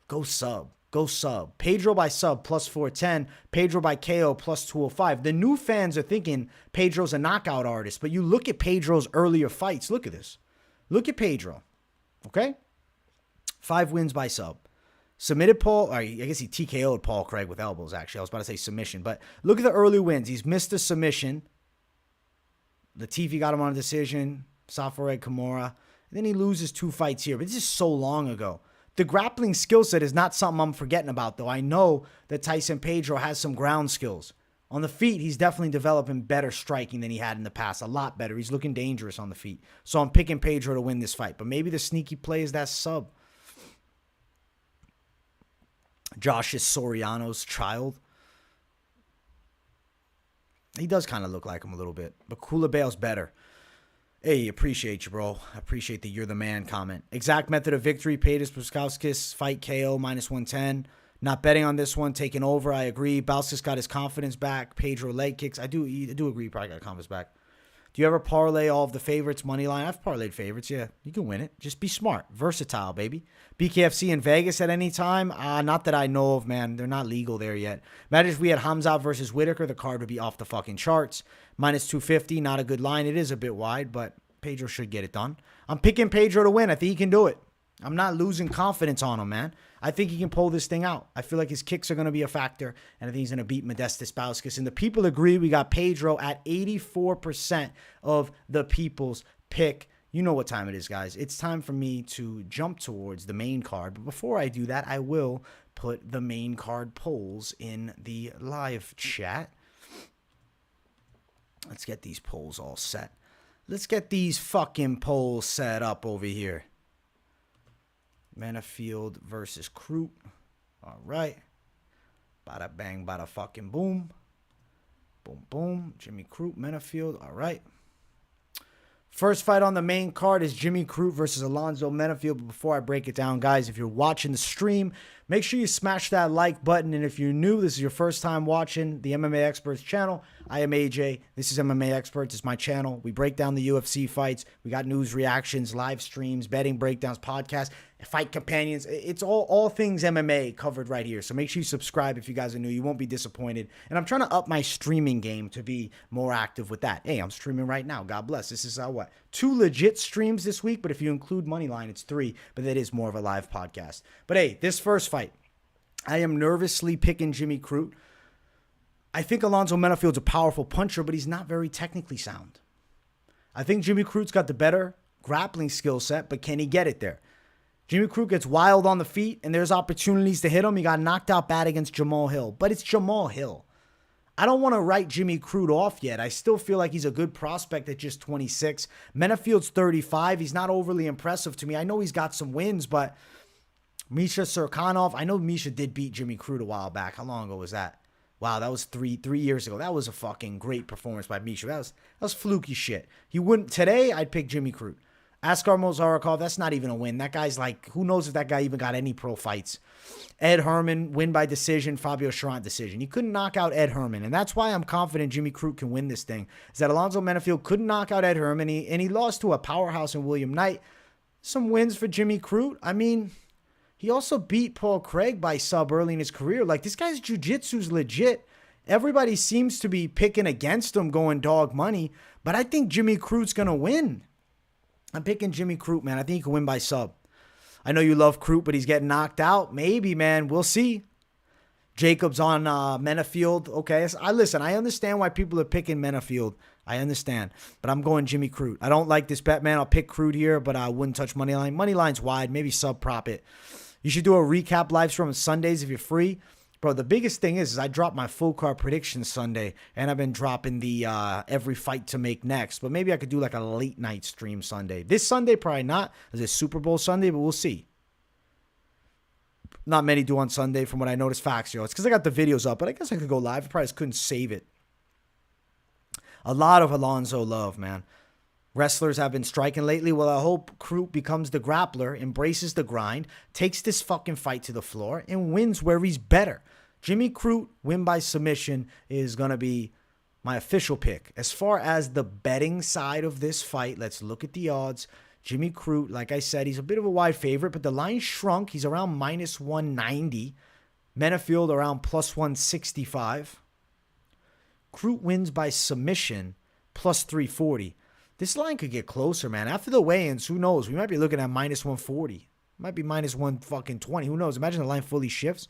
go sub. Go sub. Pedro by sub plus 410. Pedro by KO plus 205. The new fans are thinking Pedro's a knockout artist, but you look at Pedro's earlier fights. Look at this. Look at Pedro. Okay? 5 wins by sub. Submitted Paul, or I guess he TKO'd Paul Craig with elbows, actually. I was about to say submission, but look at the early wins. He's missed a submission. Latifi got him on a decision. Safareg Kimura. And then he loses 2 fights here, but this is so long ago. The grappling skill set is not something I'm forgetting about, though. I know that Tyson Pedro has some ground skills. On the feet, he's definitely developing better striking than he had in the past. A lot better. He's looking dangerous on the feet. So I'm picking Pedro to win this fight. But maybe the sneaky play is that sub. Josh is Soriano's child. He does kind of look like him a little bit. But Culibao's better. Hey, appreciate you, bro. I appreciate the "you're the man" comment. Exact method of victory. Pedro Bukauskas fight KO minus 110. Not betting on this one. Taking over. I agree. Bukauskas got his confidence back. Pedro leg kicks. I do agree. Probably got confidence back. Do you ever parlay all of the favorites money line? I've parlayed favorites. Yeah, you can win it. Just be smart. Versatile, baby. BKFC in Vegas at any time? Not that I know of, man. They're not legal there yet. Imagine if we had Hamzat versus Whitaker. The card would be off the fucking charts. Minus 250. Not a good line. It is a bit wide, but Pedro should get it done. I'm picking Pedro to win. I think he can do it. I'm not losing confidence on him, man. I think he can pull this thing out. I feel like his kicks are going to be a factor, and I think he's going to beat Modestas Bukauskas. And the people agree. We got Pedro at 84% of the people's pick. You know what time it is, guys. It's time for me to jump towards the main card. But before I do that, I will put the main card polls in the live chat. Let's get these polls all set. Let's get these fucking polls set up over here. Menifield versus Crute. All right. Bada bang, bada fucking boom. Boom, boom. Jimmy Crute, Menifield. All right. First fight on the main card is Jimmy Crute versus Alonzo Menifield. But before I break it down, guys, if you're watching the stream, make sure you smash that like button. And if you're new, this is your first time watching the MMA Experts channel, I am AJ. This is MMA Experts. It's my channel. We break down the UFC fights. We got news reactions, live streams, betting breakdowns, podcasts, fight companions. It's all things MMA covered right here. So make sure you subscribe if you guys are new. You won't be disappointed. And I'm trying to up my streaming game to be more active with that. Hey, I'm streaming right now. God bless. This is 2 legit streams this week, but if you include Moneyline, it's 3. But that is more of a live podcast. But hey, this first fight, I am nervously picking Jimmy Crute. I think Alonzo Menifield's a powerful puncher, but he's not very technically sound. I think Jimmy Crute's got the better grappling skill set, but can he get it there? Jimmy Crute gets wild on the feet, and there's opportunities to hit him. He got knocked out bad against Jamal Hill, but it's Jamal Hill. I don't want to write Jimmy Crute off yet. I still feel like he's a good prospect at just 26. Menifield's 35. He's not overly impressive to me. I know he's got some wins, but Misha Surkanov, I know Misha did beat Jimmy Crute a while back. How long ago was that? Wow, that was three years ago. That was a fucking great performance by Misha. That was fluky shit. He wouldn't today. I'd pick Jimmy Crute. Askar Mullarkey, that's not even a win. That guy's like, who knows if that guy even got any pro fights. Ed Herman, win by decision. Fabio Charant, decision. He couldn't knock out Ed Herman, and that's why I'm confident Jimmy Crute can win this thing. Is that Alonzo Menifield couldn't knock out Ed Herman, and he lost to a powerhouse in William Knight. Some wins for Jimmy Crute. I mean, he also beat Paul Craig by sub early in his career. Like, this guy's jiu-jitsu's legit. Everybody seems to be picking against him, going dog money, but I think Jimmy Crute's going to win. I'm picking Jimmy Crute, man. I think he can win by sub. I know you love Crute, but he's getting knocked out. Maybe, man. We'll see. Jacobs on Menifield. Okay, so I understand why people are picking Menifield. I understand. But I'm going Jimmy Crute. I don't like this bet, man. I'll pick Crute here, but I wouldn't touch money line. Money line's wide. Maybe sub prop it. You should do a recap live stream on Sundays if you're free. Bro, the biggest thing is I dropped my full card predictions Sunday, and I've been dropping the every fight to make next. But maybe I could do like a late night stream Sunday. This Sunday, probably not. It's a Super Bowl Sunday, but we'll see. Not many do on Sunday from what I noticed. Facts, yo. It's because I got the videos up, but I guess I could go live. I probably just couldn't save it. A lot of Alonzo love, man. Wrestlers have been striking lately. Well, I hope Crute becomes the grappler, embraces the grind, takes this fucking fight to the floor, and wins where he's better. Jimmy Crute, win by submission, is going to be my official pick. As far as the betting side of this fight, let's look at the odds. Jimmy Crute, like I said, he's a bit of a wide favorite, but the line shrunk. He's around minus 190. Menifield around plus 165. Crute wins by submission, plus 340. This line could get closer, man. After the weigh-ins, who knows? We might be looking at minus 140. Might be minus 120. Who knows? Imagine the line fully shifts.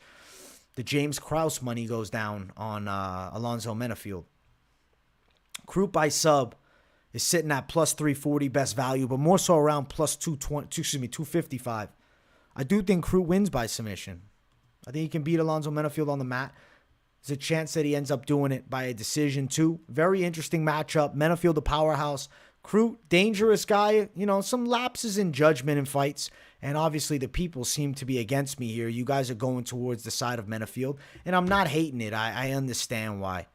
The James Krause money goes down on Alonzo Menifield. Crute by sub is sitting at plus 340 best value, but more so around plus 255. I do think Crute wins by submission. I think he can beat Alonzo Menifield on the mat. There's a chance that he ends up doing it by a decision too. Very interesting matchup. Menifield, the powerhouse. Crute, dangerous guy. You know, some lapses in judgment in fights. And obviously the people seem to be against me here. You guys are going towards the side of Menifield. And I'm not hating it. I understand why.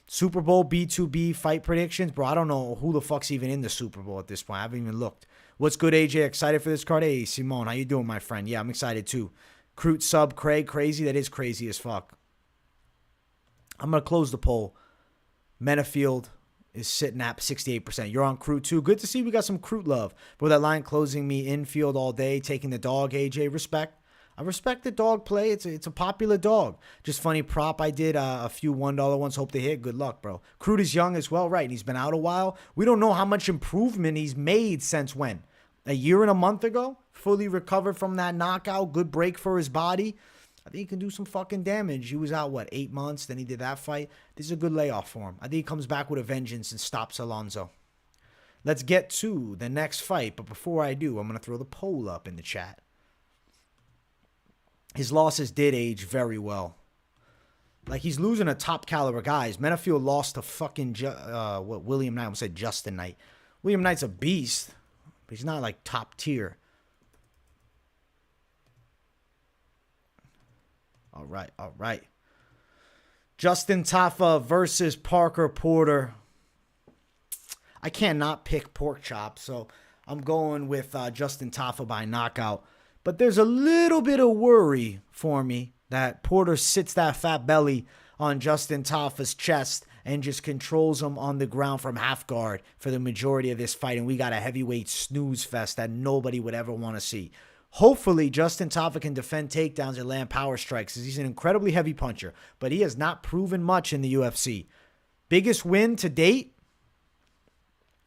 Super Bowl B2B fight predictions. Bro, I don't know who the fuck's even in the Super Bowl at this point. I haven't even looked. What's good, AJ? Excited for this card? Hey, Simone, how you doing, my friend? Yeah, I'm excited too. Crute sub Craig. Crazy? That is crazy as fuck. I'm going to close the poll. Menifield is sitting at 68%. You're on Crute too. Good to see we got some Crute love. Bro, that line closing me infield all day, taking the dog, AJ. Respect. I respect the dog play. It's a popular dog. Just funny prop I did. A few $1 ones. Hope they hit. Good luck, bro. Crute is young as well, right? And he's been out a while. We don't know how much improvement he's made since when? A year and a month ago? Fully recovered from that knockout. Good break for his body. I think he can do some fucking damage. He was out, 8 months? Then he did that fight. This is a good layoff for him. I think he comes back with a vengeance and stops Alonzo. Let's get to the next fight. But before I do, I'm going to throw the poll up in the chat. His losses did age very well. Like, he's losing to top caliber guys. Menifield lost to fucking William Knight. I almost said Justin Knight. William Knight's a beast, but he's not like top tier. All right. Justin Tafa versus Parker Porter. I cannot pick pork chop, so I'm going with Justin Tafa by knockout. But there's a little bit of worry for me that Porter sits that fat belly on Justin Tafa's chest and just controls him on the ground from half guard for the majority of this fight. And we got a heavyweight snooze fest that nobody would ever want to see. Hopefully, Justin Tafa can defend takedowns and land power strikes, as he's an incredibly heavy puncher, but he has not proven much in the UFC. Biggest win to date?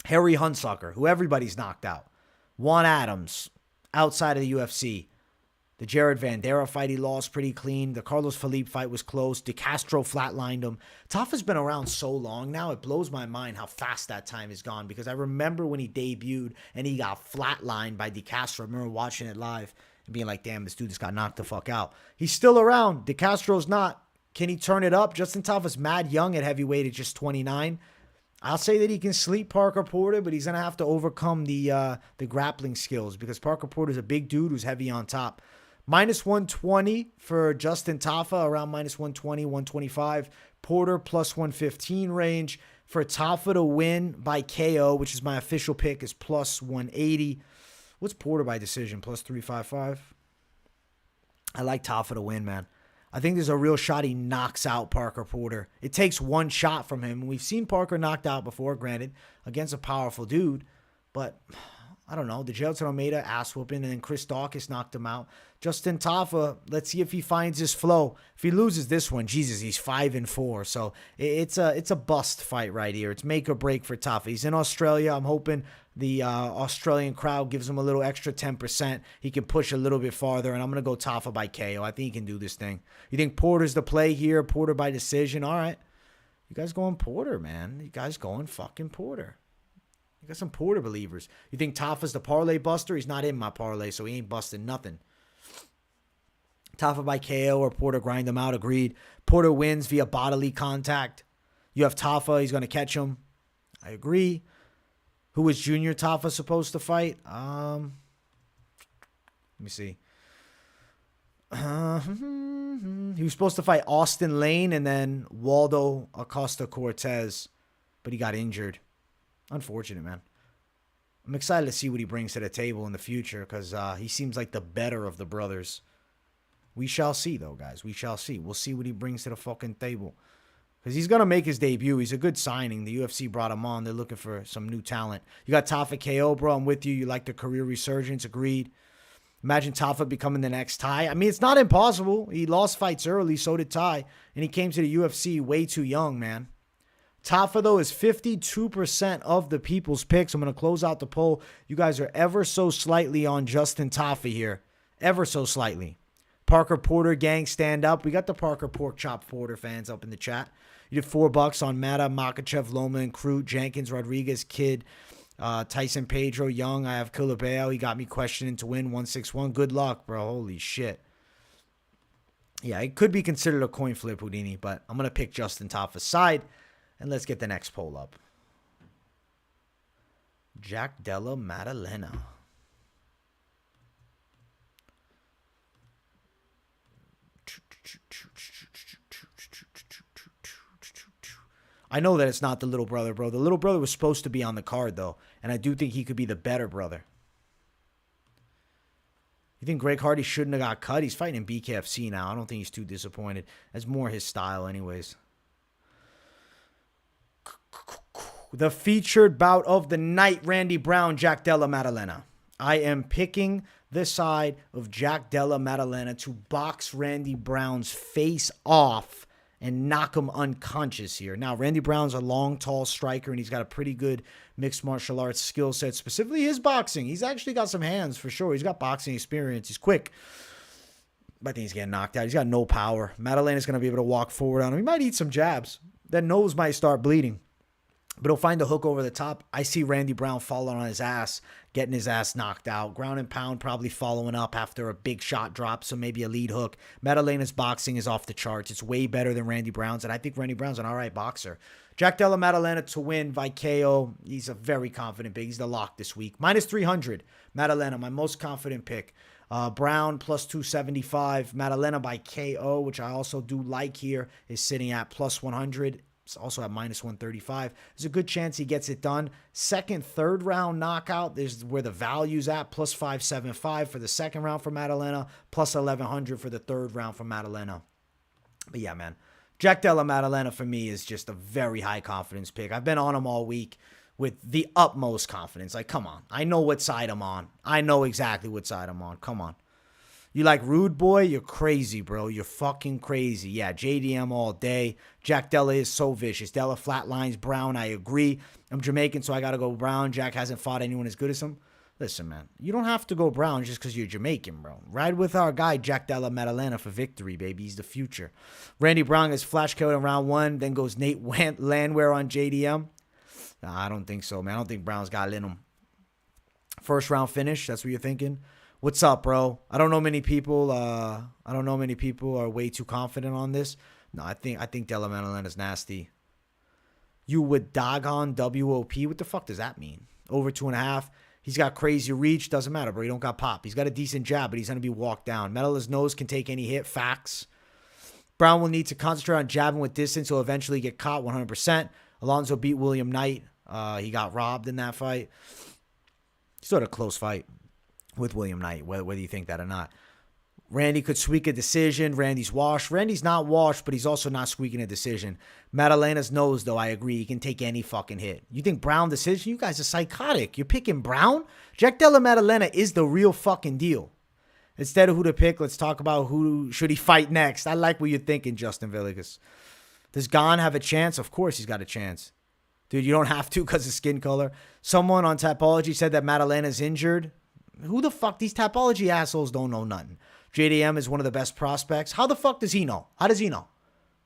Harry Hunsucker, who everybody's knocked out. Juan Adams, outside of the UFC. The Jared Vanderaa fight he lost pretty clean. The Carlos Felipe fight was close. De Castro flatlined him. Tafa's been around so long now, it blows my mind how fast that time has gone, because I remember when he debuted and he got flatlined by De Castro. I remember watching it live and being like, damn, this dude just got knocked the fuck out. He's still around. De Castro's not. Can he turn it up? Justin Tafa's mad young at heavyweight at just 29. I'll say that he can sleep Parker Porter, but he's going to have to overcome the grappling skills because Parker Porter's a big dude who's heavy on top. Minus 120 for Justin Tafa, around minus 120, 125. Porter plus 115 range. For Tafa to win by KO, which is my official pick, is plus 180. What's Porter by decision? Plus 355. I like Tafa to win, man. I think there's a real shot he knocks out Parker Porter. It takes one shot from him. We've seen Parker knocked out before, granted, against a powerful dude. But, I don't know. The Jailton Almeida ass-whooping, and then Chris Dawkins knocked him out. Justin Tafa, let's see if he finds his flow. If he loses this one, Jesus, he's 5-4. So, it's a bust fight right here. It's make or break for Tafa. He's in Australia. I'm hoping the Australian crowd gives him a little extra 10%. He can push a little bit farther, and I'm going to go Tafa by KO. I think he can do this thing. You think Porter's the play here? Porter by decision? All right. You guys going Porter, man. You guys going fucking Porter. You got some Porter believers. You think Tafa's the parlay buster? He's not in my parlay, so he ain't busting nothing. Tafa by KO or Porter grind him out. Agreed. Porter wins via bodily contact. You have Tafa. He's going to catch him. I agree. Who is Junior Tafa supposed to fight? Let me see. He was supposed to fight Austin Lane and then Waldo Acosta-Cortez, but he got injured. Unfortunate, man. I'm excited to see what he brings to the table in the future because he seems like the better of the brothers. We shall see, though, guys. We shall see. We'll see what he brings to the fucking table. Because he's going to make his debut. He's a good signing. The UFC brought him on. They're looking for some new talent. You got Tafa KO, bro. I'm with you. You like the career resurgence. Agreed. Imagine Tafa becoming the next Ty. I mean, it's not impossible. He lost fights early. So did Ty. And he came to the UFC way too young, man. Tafa, though, is 52% of the people's picks. I'm going to close out the poll. You guys are ever so slightly on Justin Tafa here. Ever so slightly. Parker Porter gang stand up. We got the Parker Pork Chop Porter fans up in the chat. You did $4 on Mata, Makhachev, Loma, and Crute, Jenkins, Rodrigues, Kid, Tyson, Pedro, Young. I have Culibao. He got me questioning to win 161. Good luck, bro. Holy shit. Yeah, it could be considered a coin flip, Houdini, but I'm going to pick Justin Tafa's side. And let's get the next poll up. Jack Della Maddalena. I know that it's not the little brother, bro. The little brother was supposed to be on the card, though. And I do think he could be the better brother. You think Greg Hardy shouldn't have got cut? He's fighting in BKFC now. I don't think he's too disappointed. That's more his style anyways. The featured bout of the night, Randy Brown, Jack Della Maddalena. I am picking the side of Jack Della Maddalena to box Randy Brown's face off and knock him unconscious here. Now, Randy Brown's a long, tall striker, and he's got a pretty good mixed martial arts skill set, specifically his boxing. He's actually got some hands for sure. He's got boxing experience. He's quick. But I think he's getting knocked out. He's got no power. Maddalena's going to be able to walk forward on him. He might eat some jabs. That nose might start bleeding. But he'll find the hook over the top. I see Randy Brown falling on his ass, getting his ass knocked out. Ground and pound probably following up after a big shot drop, so maybe a lead hook. Maddalena's boxing is off the charts. It's way better than Randy Brown's, and I think Randy Brown's an all right boxer. Jack Della Maddalena to win by KO. He's a very confident pick. He's the lock this week. Minus 300. Maddalena, my most confident pick. Brown plus 275. Maddalena by KO, which I also do like here, is sitting at plus 100. It's also at minus 135. There's a good chance he gets it done. Second, third round knockout. There's where the value's at. Plus 575 for the second round for Maddalena. Plus 1100 for the third round for Maddalena. But yeah, man. Jack Della Maddalena for me is just a very high confidence pick. I've been on him all week with the utmost confidence. Like, come on. I know what side I'm on. I know exactly what side I'm on. Come on. You like Rude Boy? You're crazy, bro. You're fucking crazy. Yeah, JDM all day. Jack Della is so vicious. Della flatlines Brown. I agree. I'm Jamaican, so I got to go Brown. Jack hasn't fought anyone as good as him. Listen, man. You don't have to go Brown just because you're Jamaican, bro. Ride with our guy, Jack Della Maddalena, for victory, baby. He's the future. Randy Brown gets flash killed in round one. Then goes Nate Landwehr on JDM. Nah, I don't think so, man. I don't think Brown's got it in him. First round finish. That's what you're thinking. What's up, bro? I don't know many people. I don't know many people are way too confident on this. No, I think Della Maddalena's nasty. You would Dagon WOP? What the fuck does that mean? Over 2.5. He's got crazy reach. Doesn't matter, bro. He don't got pop. He's got a decent jab, but he's going to be walked down. Maddalena's nose can take any hit. Facts. Brown will need to concentrate on jabbing with distance. He'll eventually get caught 100%. Alonzo beat William Knight. He got robbed in that fight. Sort of close fight with William Knight, whether you think that or not. Randy could squeak a decision. Randy's washed. Randy's not washed, but he's also not squeaking a decision. Maddalena's nose, though, I agree. He can take any fucking hit. You think Brown decision? You guys are psychotic. You're picking Brown? Jack Della Maddalena is the real fucking deal. Instead of who to pick, let's talk about who should he fight next. I like what you're thinking, Justin Villegas. Does Gon have a chance? Of course he's got a chance. Dude, you don't have to because of skin color. Someone on Tapology said that Maddalena's injured. Who the fuck? These Tapology assholes don't know nothing. JDM is one of the best prospects. How the fuck does he know? How does he know?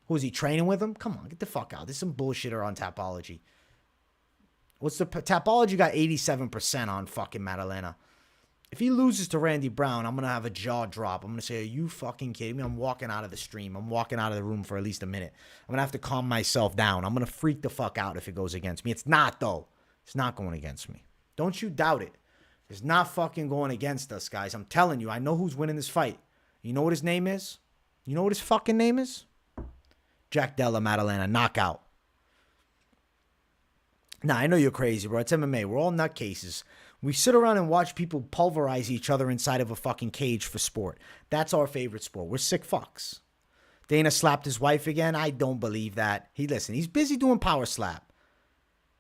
Who is he training with him? Come on, get the fuck out. There's some bullshitter on Tapology. What's the Tapology got 87% on fucking Maddalena. If he loses to Randy Brown, I'm going to have a jaw drop. I'm going to say, are you fucking kidding me? I'm walking out of the stream. I'm walking out of the room for at least a minute. I'm going to have to calm myself down. I'm going to freak the fuck out if it goes against me. It's not, though. It's not going against me. Don't you doubt it. It's not fucking going against us, guys. I'm telling you, I know who's winning this fight. You know what his name is? You know what his fucking name is? Jack Della Maddalena. Knockout. Nah, I know you're crazy, bro. It's MMA. We're all nutcases. We sit around and watch people pulverize each other inside of a fucking cage for sport. That's our favorite sport. We're sick fucks. Dana slapped his wife again. I don't believe that. He's busy doing power slap.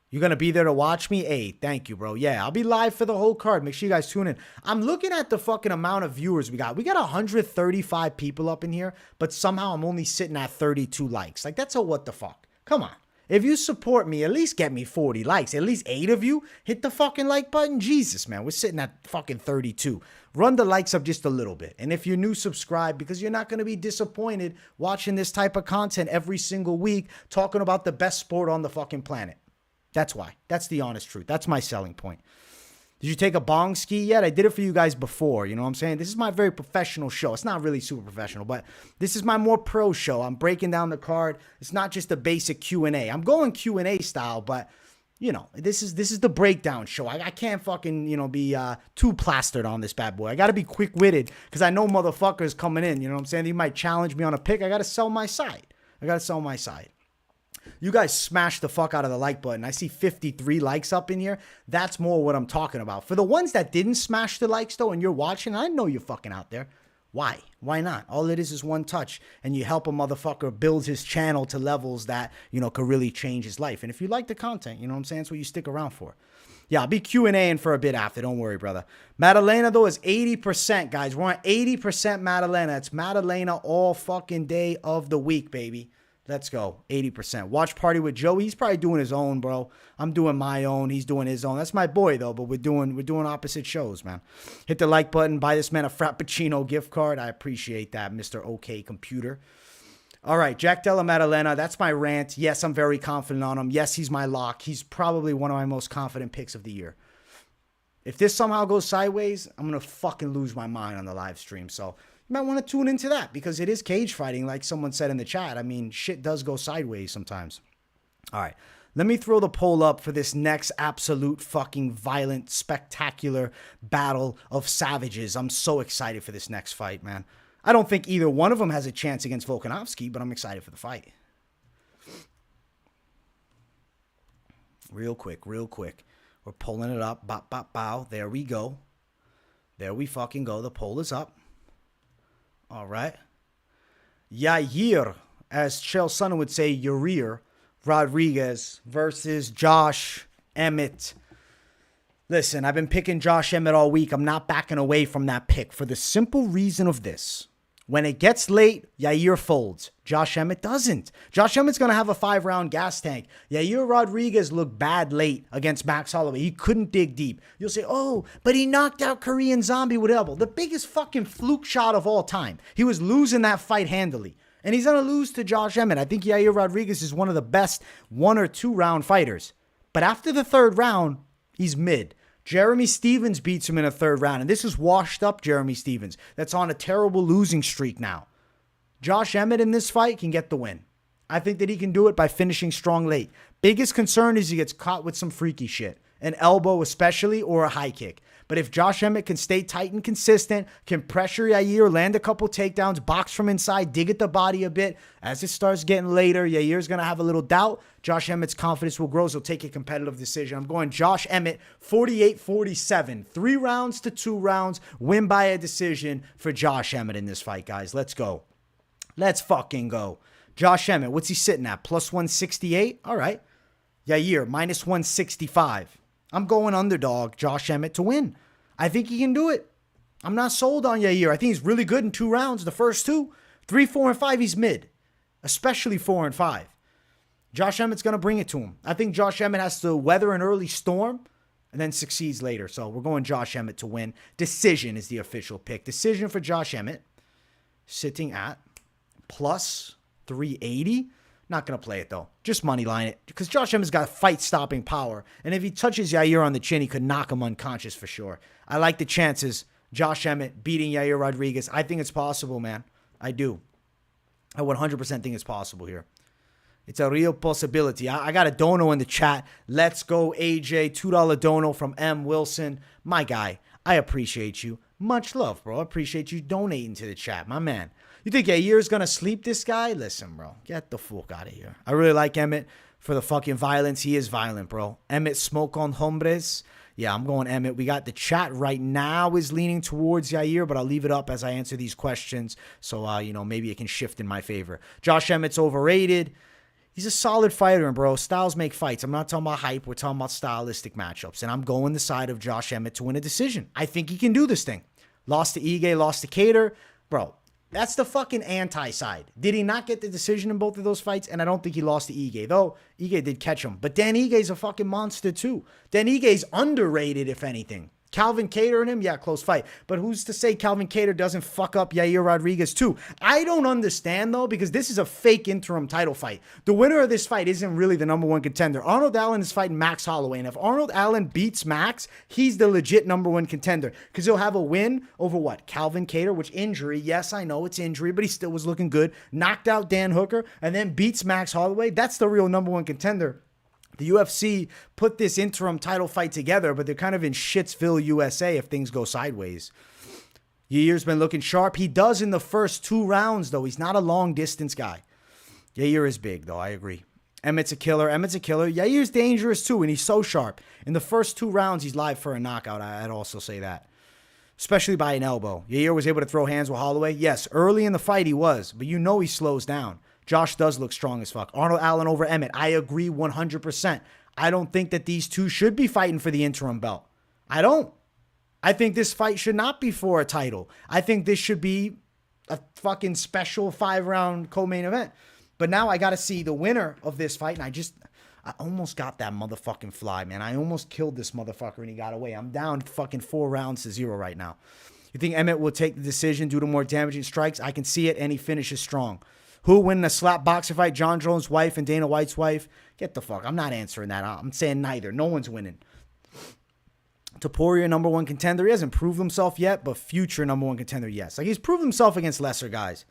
You're going to be there to watch me? Hey, thank you, bro. Yeah, I'll be live for the whole card. Make sure you guys tune in. I'm looking at the fucking amount of viewers we got. We got 135 people up in here, but somehow I'm only sitting at 32 likes. Like, that's a what the fuck. Come on. If you support me, at least get me 40 likes. At least 8 of you hit the fucking like button. Jesus, man. We're sitting at fucking 32. Run the likes up just a little bit. And if you're new, subscribe, because you're not going to be disappointed watching this type of content every single week talking about the best sport on the fucking planet. That's why. That's the honest truth. That's my selling point. Did you take a bong ski yet? I did it for you guys before. You know what I'm saying? This is my very professional show. It's not really super professional, but this is my more pro show. I'm breaking down the card. It's not just a basic Q&A. I'm going Q&A style, but, you know, this is the breakdown show. I can't fucking, you know, be too plastered on this bad boy. I got to be quick-witted because I know motherfuckers coming in. You know what I'm saying? They might challenge me on a pick. I got to sell my side. You guys smash the fuck out of the like button. I see 53 likes up in here. That's more what I'm talking about. For the ones that didn't smash the likes, though, and you're watching, I know you're fucking out there. Why? Why not? All it is one touch, and you help a motherfucker build his channel to levels that, you know, could really change his life. And if you like the content, you know what I'm saying? That's what you stick around for. Yeah, I'll be Q&A-ing for a bit after. Don't worry, brother. Maddalena, though, is 80%, guys. We're on 80% Maddalena. It's Maddalena all fucking day of the week, baby. Let's go. 80%. Watch party with Joe. He's probably doing his own, bro. I'm doing my own. He's doing his own. That's my boy, though, but we're doing opposite shows, man. Hit the like button. Buy this man a Frappuccino gift card. I appreciate that, Mr. OK Computer. All right, Jack Della Maddalena. That's my rant. Yes, I'm very confident on him. Yes, he's my lock. He's probably one of my most confident picks of the year. If this somehow goes sideways, I'm going to fucking lose my mind on the live stream. So you might want to tune into that because it is cage fighting, like someone said in the chat. I mean, shit does go sideways sometimes. All right, let me throw the poll up for this next absolute fucking violent, spectacular battle of savages. I'm so excited for this next fight, man. I don't think either one of them has a chance against Volkanovski, but I'm excited for the fight. Real quick. We're pulling it up. Bop, bop, bow. There we go. There we fucking go. The poll is up. All right. Yair, as Chael Sonnen would say, Yair Rodrigues versus Josh Emmett. Listen, I've been picking Josh Emmett all week. I'm not backing away from that pick for the simple reason of this. When it gets late, Yair folds. Josh Emmett doesn't. Josh Emmett's going to have a 5-round gas tank. Yair Rodrigues looked bad late against Max Holloway. He couldn't dig deep. You'll say, oh, but he knocked out Korean Zombie with elbow. The biggest fucking fluke shot of all time. He was losing that fight handily. And he's going to lose to Josh Emmett. I think Yair Rodrigues is one of the best 1 or 2 round fighters. But after the 3rd round, he's mid. Jeremy Stevens beats him in a 3rd round. And this is washed up Jeremy Stevens. That's on a terrible losing streak now. Josh Emmett in this fight can get the win. I think that he can do it by finishing strong late. Biggest concern is he gets caught with some freaky shit. An elbow especially, or a high kick. But if Josh Emmett can stay tight and consistent, can pressure Yair, land a couple takedowns, box from inside, dig at the body a bit, as it starts getting later, Yair's going to have a little doubt. Josh Emmett's confidence will grow, so he'll take a competitive decision. I'm going Josh Emmett, 48-47. 3 rounds to 2 rounds. Win by a decision for Josh Emmett in this fight, guys. Let's go. Let's fucking go. Josh Emmett, what's he sitting at? Plus 168? All right. Yair, minus 165. I'm going underdog Josh Emmett to win. I think he can do it. I'm not sold on Yair. I think he's really good in 2 rounds, the first 2. 3, 4, and 5, he's mid. Especially 4 and 5. Josh Emmett's going to bring it to him. I think Josh Emmett has to weather an early storm and then succeeds later. So we're going Josh Emmett to win. Decision is the official pick. Decision for Josh Emmett. Sitting at plus 380. Not going to play it, though. Just money line it. Because Josh Emmett's got fight-stopping power. And if he touches Yair on the chin, he could knock him unconscious for sure. I like the chances. Josh Emmett beating Yair Rodrigues. I think it's possible, man. I do. I 100% think it's possible here. It's a real possibility. I got a dono in the chat. Let's go, AJ. $2 dono from M. Wilson. My guy, I appreciate you. Much love, bro. I appreciate you donating to the chat, my man. You think Yair's going to sleep this guy? Listen, bro. Get the fuck out of here. I really like Emmett for the fucking violence. He is violent, bro. Emmett smoke on hombres. Yeah, I'm going Emmett. We got the chat right now is leaning towards Yair, but I'll leave it up as I answer these questions. So, maybe it can shift in my favor. Josh Emmett's overrated. He's a solid fighter, and bro, styles make fights. I'm not talking about hype. We're talking about stylistic matchups, and I'm going the side of Josh Emmett to win a decision. I think he can do this thing. Lost to Ige, lost to Cater. Bro, that's the fucking anti-side. Did he not get the decision in both of those fights? And I don't think he lost to Ige, though Ige did catch him. But Dan Ige's a fucking monster, too. Dan Ige's underrated, if anything. Calvin Kattar and him, yeah, close fight. But who's to say Calvin Kattar doesn't fuck up Yair Rodrigues too? I don't understand, though, because this is a fake interim title fight. The winner of this fight isn't really the number 1 contender. Arnold Allen is fighting Max Holloway, and if Arnold Allen beats Max, he's the legit number 1 contender, because he'll have a win over what? Calvin Kattar, which injury, yes, I know it's injury, but he still was looking good. Knocked out Dan Hooker, and then beats Max Holloway. That's the real number 1 contender. The UFC put this interim title fight together, but they're kind of in Shitsville, USA if things go sideways. Yair's been looking sharp. He does in the first 2 rounds, though. He's not a long-distance guy. Yair is big, though. I agree. Emmett's a killer. Yair's dangerous, too, and he's so sharp. In the first 2 rounds, he's live for a knockout. I'd also say that. Especially by an elbow. Yair was able to throw hands with Holloway. Yes, early in the fight he was, but he slows down. Josh does look strong as fuck. Arnold Allen over Emmett. I agree 100%. I don't think that these two should be fighting for the interim belt. I don't. I think this fight should not be for a title. I think this should be a fucking special 5-round co-main event. But now I got to see the winner of this fight. And I almost got that motherfucking fly, man. I almost killed this motherfucker and he got away. I'm down fucking 4 rounds to 0 right now. You think Emmett will take the decision due to more damaging strikes? I can see it, and he finishes strong. Who will win a slap boxer fight? John Jones' wife and Dana White's wife? Get the fuck. I'm not answering that. I'm saying neither. No one's winning. Topuria, number 1 contender. He hasn't proved himself yet, but future number 1 contender, yes. Like, he's proved himself against lesser guys.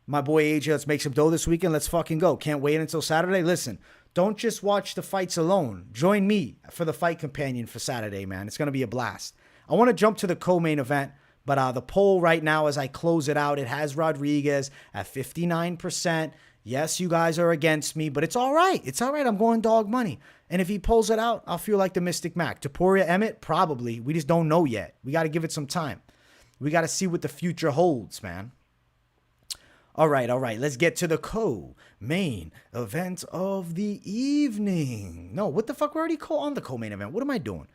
My boy AJ, let's make some dough this weekend. Let's fucking go. Can't wait until Saturday. Listen, don't just watch the fights alone. Join me for the fight companion for Saturday, man. It's going to be a blast. I want to jump to the co-main event. But the poll right now, as I close it out, it has Rodrigues at 59%. Yes, you guys are against me, but it's all right. It's all right. I'm going dog money. And if he pulls it out, I'll feel like the Mystic Mac. Topuria, Emmett, probably. We just don't know yet. We got to give it some time. We got to see what the future holds, man. All right. Let's get to the co-main event of the evening. No, what the fuck? We're already on the co-main event. What am I doing?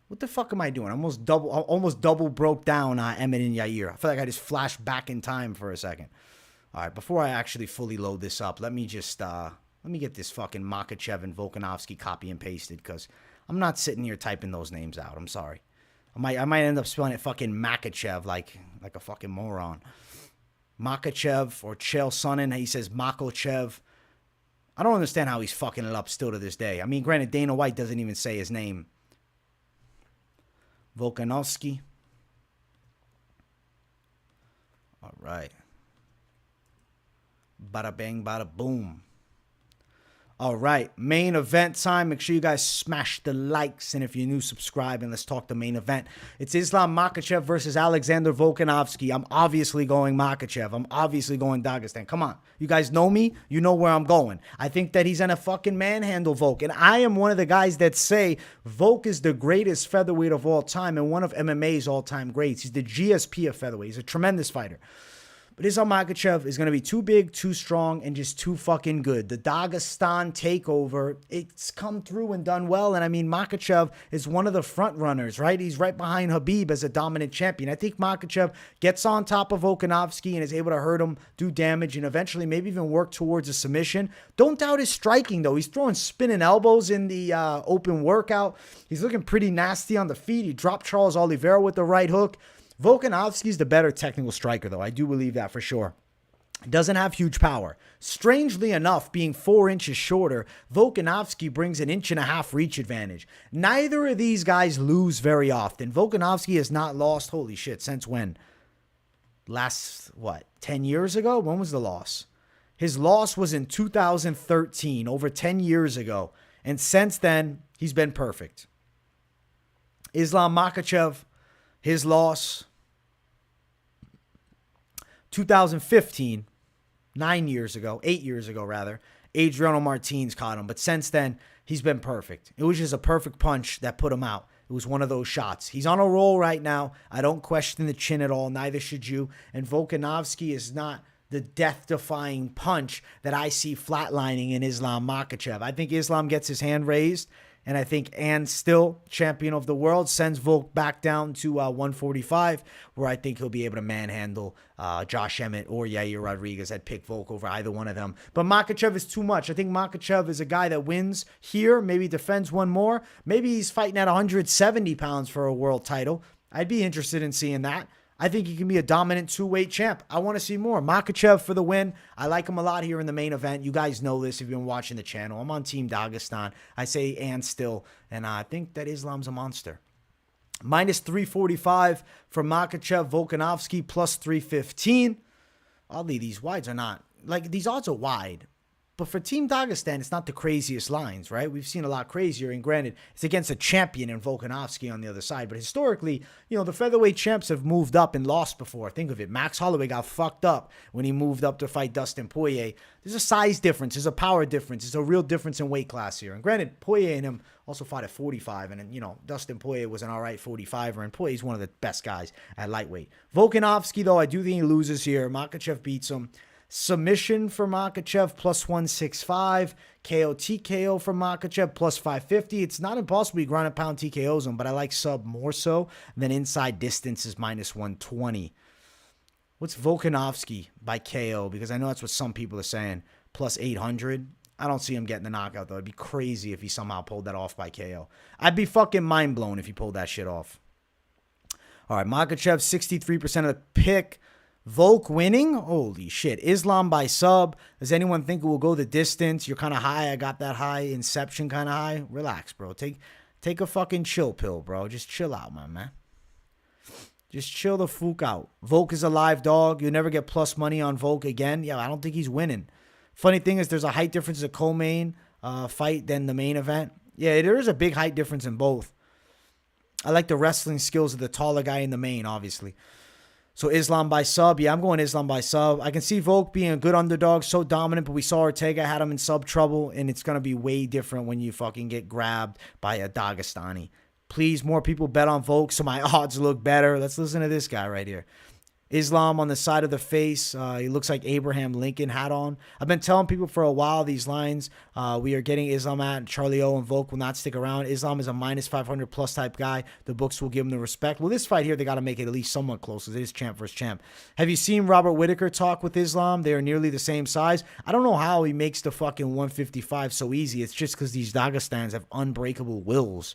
What the fuck am I doing? Almost double broke down Emmett and Yair. I feel like I just flashed back in time for a second. All right, before I actually fully load this up, let me just let me get this fucking Makhachev and Volkanovski copy and pasted, because I'm not sitting here typing those names out. I'm sorry. I might end up spelling it fucking Makhachev like a fucking moron. Makhachev or Chael Sonnen. He says Makhachev. I don't understand how he's fucking it up still to this day. I mean, granted, Dana White doesn't even say his name. Volkanovski. All right. Bada bang, bada boom. All right, main event time. Make sure you guys smash the likes. And if you're new, subscribe. And let's talk the main event. It's Islam Makhachev versus Alexander Volkanovski. I'm obviously going Makhachev. I'm obviously going Dagestan. Come on. You guys know me. You know where I'm going. I think that he's going to fucking manhandle Volk. And I am one of the guys that say Volk is the greatest featherweight of all time and one of MMA's all-time greats. He's the GSP of featherweight. He's a tremendous fighter. But Islam Makhachev is going to be too big, too strong, and just too fucking good. The Dagestan takeover, it's come through and done well. And I mean, Makhachev is one of the front runners, right? He's right behind Khabib as a dominant champion. I think Makhachev gets on top of Volkanovski and is able to hurt him, do damage, and eventually maybe even work towards a submission. Don't doubt his striking, though. He's throwing spinning elbows in the open workout. He's looking pretty nasty on the feet. He dropped Charles Oliveira with the right hook. Volkanovski's the better technical striker, though. I do believe that for sure. Doesn't have huge power. Strangely enough, being 4 inches shorter, Volkanovski brings an 1.5-inch reach advantage. Neither of these guys lose very often. Volkanovski has not lost, holy shit, since when? Last, 10 years ago? When was the loss? His loss was in 2013, over 10 years ago. And since then, he's been perfect. Islam Makhachev, his loss, 2015, 8 years ago rather, Adriano Martins caught him. But since then, he's been perfect. It was just a perfect punch that put him out. It was one of those shots. He's on a roll right now. I don't question the chin at all. Neither should you. And Volkanovski is not the death-defying punch that I see flatlining in Islam Makhachev. I think Islam gets his hand raised. And I think still champion of the world, sends Volk back down to 145, where I think he'll be able to manhandle Josh Emmett or Yair Rodrigues. I'd pick Volk over either one of them. But Makhachev is too much. I think Makhachev is a guy that wins here, maybe defends one more. Maybe he's fighting at 170 pounds for a world title. I'd be interested in seeing that. I think he can be a dominant two-weight champ. I want to see more. Makhachev for the win. I like him a lot here in the main event. You guys know this if you've been watching the channel. I'm on Team Dagestan. I say and still. And I think that Islam's a monster. Minus 345 for Makhachev. Volkanovski plus 315. Oddly, these wides are not. These odds are wide. But for Team Dagestan, it's not the craziest lines, right? We've seen a lot crazier, and granted, it's against a champion in Volkanovski on the other side. But historically, the featherweight champs have moved up and lost before. Think of it. Max Holloway got fucked up when he moved up to fight Dustin Poirier. There's a size difference. There's a power difference. There's a real difference in weight class here. And granted, Poirier and him also fought at 45. And, Dustin Poirier was an all right 45er. And Poirier's one of the best guys at lightweight. Volkanovski, though, I do think he loses here. Makhachev beats him. Submission for Makhachev plus 165. KO TKO for Makhachev plus 550. It's not impossible he ground and pound TKOs him, but I like sub more so than inside distance is minus 120. What's Volkanovski by KO? Because I know that's what some people are saying. Plus 800. I don't see him getting the knockout, though. It'd be crazy if he somehow pulled that off by KO. I'd be fucking mind blown if he pulled that shit off. All right, Makhachev, 63% of the pick. Volk winning? Holy shit. Islam by sub. Does anyone think it will go the distance? You're kind of high. I got that high. Inception kind of high. Relax, bro. Take a fucking chill pill, bro. Just chill out, my man. Just chill the fuck out. Volk is a live dog. You'll never get plus money on Volk again. Yeah, I don't think he's winning. Funny thing is there's a height difference in the co-main fight than the main event. Yeah, there is a big height difference in both. I like the wrestling skills of the taller guy in the main, obviously. So Islam by sub. Yeah, I'm going Islam by sub. I can see Volk being a good underdog, so dominant, but we saw Ortega had him in sub trouble, and it's going to be way different when you fucking get grabbed by a Dagestani. Please, more people bet on Volk so my odds look better. Let's listen to this guy right here. Islam on the side of the face. He looks like Abraham Lincoln hat on. I've been telling people for a while these lines. We are getting Islam at. Charlie O and Volk will not stick around. Islam is a minus 500 plus type guy. The books will give him the respect. Well, this fight here, they got to make it at least somewhat close because it is champ versus champ. Have you seen Robert Whittaker talk with Islam? They are nearly the same size. I don't know how he makes the fucking 155 so easy. It's just because these Dagestans have unbreakable wills.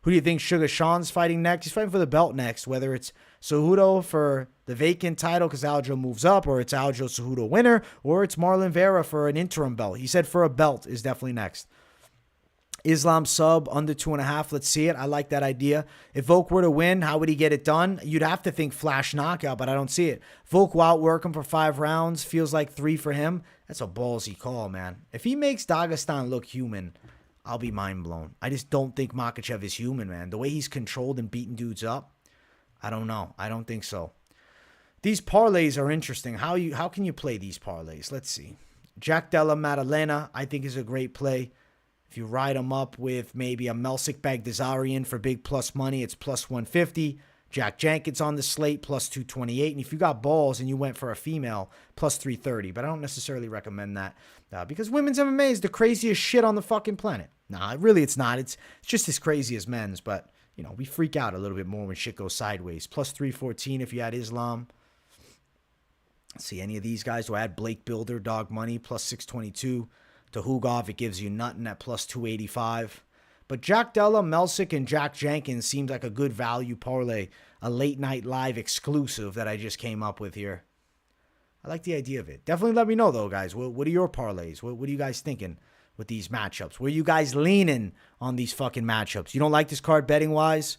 Who do you think Sugar Sean's fighting next? He's fighting for the belt next, whether it's Cejudo for the vacant title because Aljo moves up, or it's Aljo Cejudo winner, or it's Marlon Vera for an interim belt. He said for a belt is definitely next. Islam sub under 2.5. Let's see it. I like that idea. If Volk were to win, how would he get it done? You'd have to think flash knockout, but I don't see it. Volk will outwork him for 5 rounds. Feels like 3 for him. That's a ballsy call, man. If he makes Dagestan look human, I'll be mind blown. I just don't think Makhachev is human, man. The way he's controlled and beaten dudes up, I don't know. I don't think so. These parlays are interesting. How can you play these parlays? Let's see. Jack Della Maddalena, I think, is a great play. If you ride them up with maybe a Melsik Baghdasaryan for big plus money, it's plus 150. Jack Jenkins on the slate, plus 228. And if you got balls and you went for a female, plus 330. But I don't necessarily recommend that because women's MMA is the craziest shit on the fucking planet. Nah, really it's not. It's just as crazy as men's. But, you know, we freak out a little bit more when shit goes sideways. Plus 314 if you add Islam. Let's see, any of these guys? Do I add Blake Bilder, dog money, plus 622? Tukhugov, it gives you nothing at plus 285. But Jack Della, Melsik, and Jack Jenkins seems like a good value parlay. A late night live exclusive that I just came up with here. I like the idea of it. Definitely let me know, though, guys. What are your parlays? What are you guys thinking with these matchups? Where are you guys leaning on these fucking matchups? You don't like this card betting-wise?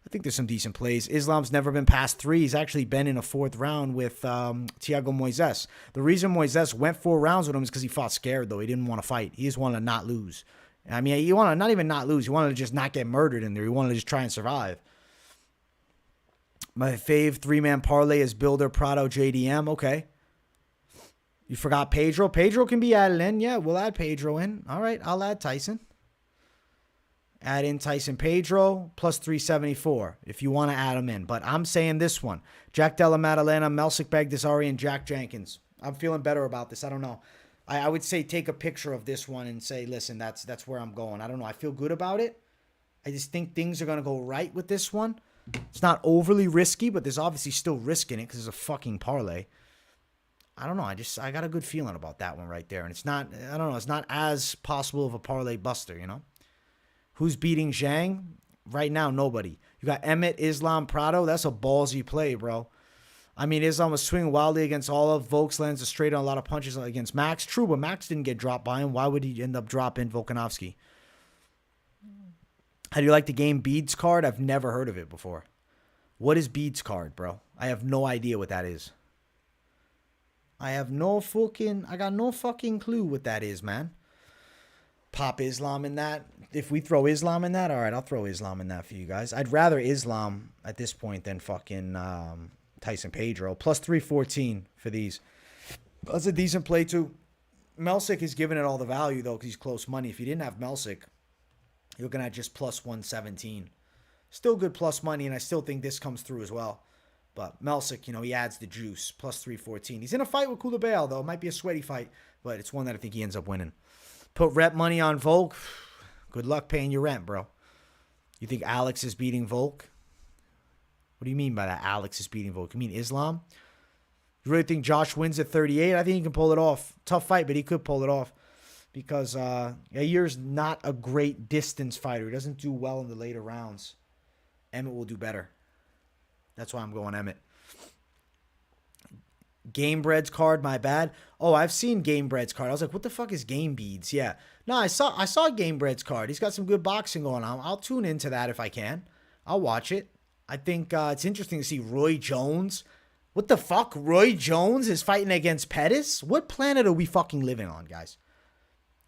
I think there's some decent plays. Islam's never been past 3. He's actually been in a 4th round with Thiago Moises. The reason Moises went 4 rounds with him is because he fought scared, though. He didn't want to fight. He just wanted to not lose. I mean, he wanted to not even not lose. He wanted to just not get murdered in there. He wanted to just try and survive. My fave 3-man parlay is Bilder, Prado, JDM. Okay. You forgot Pedro. Pedro can be added in. Yeah, we'll add Pedro in. All right, I'll add Tyson. Add in Tyson Pedro, plus 374 if you want to add him in. But I'm saying this one. Jack Della Maddalena, Melsik Baghdasaryan, Jack Jenkins. I'm feeling better about this. I don't know. I would say take a picture of this one and say, listen, that's where I'm going. I don't know. I feel good about it. I just think things are going to go right with this one. It's not overly risky, but there's obviously still risk in it because it's a fucking parlay. I don't know. I got a good feeling about that one right there. And it's not, I don't know, it's not as possible of a parlay buster, you know? Who's beating Zhang? Right now, nobody. You got Emmett, Islam, Prado. That's a ballsy play, bro. I mean, Islam was swinging wildly against all of Volks, lands straight on a lot of punches against Max. True, but Max didn't get dropped by him. Why would he end up dropping Volkanovski? How do you like the game Beads card? I've never heard of it before. What is Beads card, bro? I have no idea what that is. I got no fucking clue what that is, man. Pop Islam in that. If we throw Islam in that, all right, I'll throw Islam in that for you guys. I'd rather Islam at this point than fucking Tyson Pedro. Plus 314 for these. That's a decent play, too. Melsik is giving it all the value, though, because he's close money. If you didn't have Melsik, you're looking at just plus 117. Still good plus money, and I still think this comes through as well. But Melsik, you know, he adds the juice. Plus 314. He's in a fight with Culibao, though. It might be a sweaty fight, but it's one that I think he ends up winning. Put rep money on Volk. Good luck paying your rent, bro. You think Alex is beating Volk? What do you mean by that? Alex is beating Volk? You mean Islam? You really think Josh wins at 38? I think he can pull it off. Tough fight, but he could pull it off. Because Yair's not a great distance fighter. He doesn't do well in the later rounds. Emmett will do better. That's why I'm going Emmett. Gamebred's card, my bad. Oh, I've seen Gamebred's card. I was like, what the fuck is Game Beads? Yeah. No, I saw Gamebred's card. He's got some good boxing going on. I'll tune into that if I can. I'll watch it. I think it's interesting to see Roy Jones. What the fuck? Roy Jones is fighting against Pettis? What planet are we fucking living on, guys?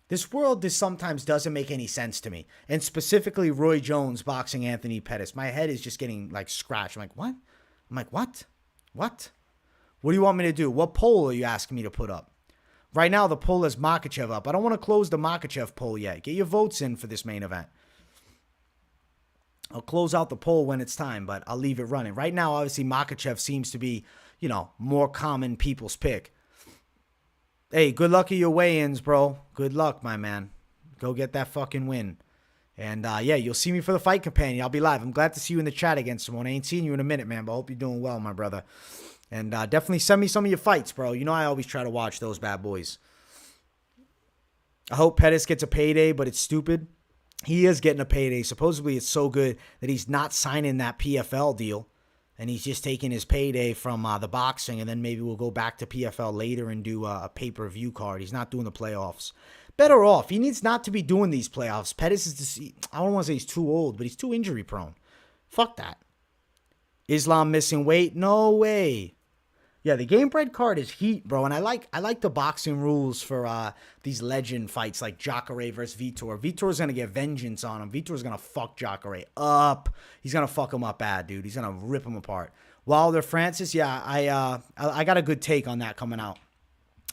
This world sometimes doesn't make any sense to me. And specifically Roy Jones boxing Anthony Pettis. My head is just getting like scratched. I'm like, what? I'm like, what? What? What do you want me to do? What poll are you asking me to put up? Right now, the poll is Makhachev up. I don't want to close the Makhachev poll yet. Get your votes in for this main event. I'll close out the poll when it's time, but I'll leave it running. Right now, obviously, Makhachev seems to be, you know, more common people's pick. Hey, good luck at your weigh-ins, bro. Good luck, my man. Go get that fucking win. And, yeah, you'll see me for the fight companion. I'll be live. I'm glad to see you in the chat again, Simone. I ain't seen you in a minute, man, but I hope you're doing well, my brother. And definitely send me some of your fights, bro. You know I always try to watch those bad boys. I hope Pettis gets a payday, but it's stupid. He is getting a payday. Supposedly it's so good that he's not signing that PFL deal. And he's just taking his payday from the boxing. And then maybe we'll go back to PFL later and do a pay-per-view card. He's not doing the playoffs. better off. He needs not to be doing these playoffs. Pettis is, I don't want to say he's too old, but he's too injury prone. Fuck that. Islam missing weight? No way. Yeah, the Game Bread card is heat, bro. And I like the boxing rules for these legend fights like Jacare versus Vitor. Vitor's going to get vengeance on him. Vitor's going to fuck Jacare up. He's going to fuck him up bad, dude. He's going to rip him apart. Wilder Francis, yeah, I got a good take on that coming out.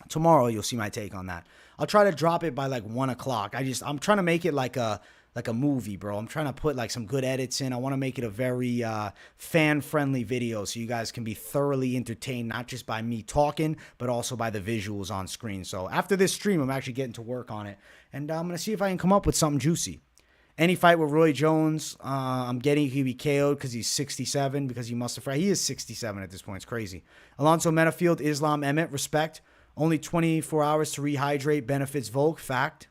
Tomorrow you'll see my take on that. I'll try to drop it by like 1 o'clock. I'm trying to make it like a movie, bro. I'm trying to put like some good edits in. I want to make it a very fan-friendly video so you guys can be thoroughly entertained, not just by me talking, but also by the visuals on screen. So after this stream, I'm actually getting to work on it. And I'm going to see if I can come up with something juicy. Any fight with Roy Jones, I'm getting he be KO'd because he's 67, because he must have fried. He is 67 at this point. It's crazy. Alonzo Menifield, Islam, Emmet, respect. Only 24 hours to rehydrate, benefits Volk, fact.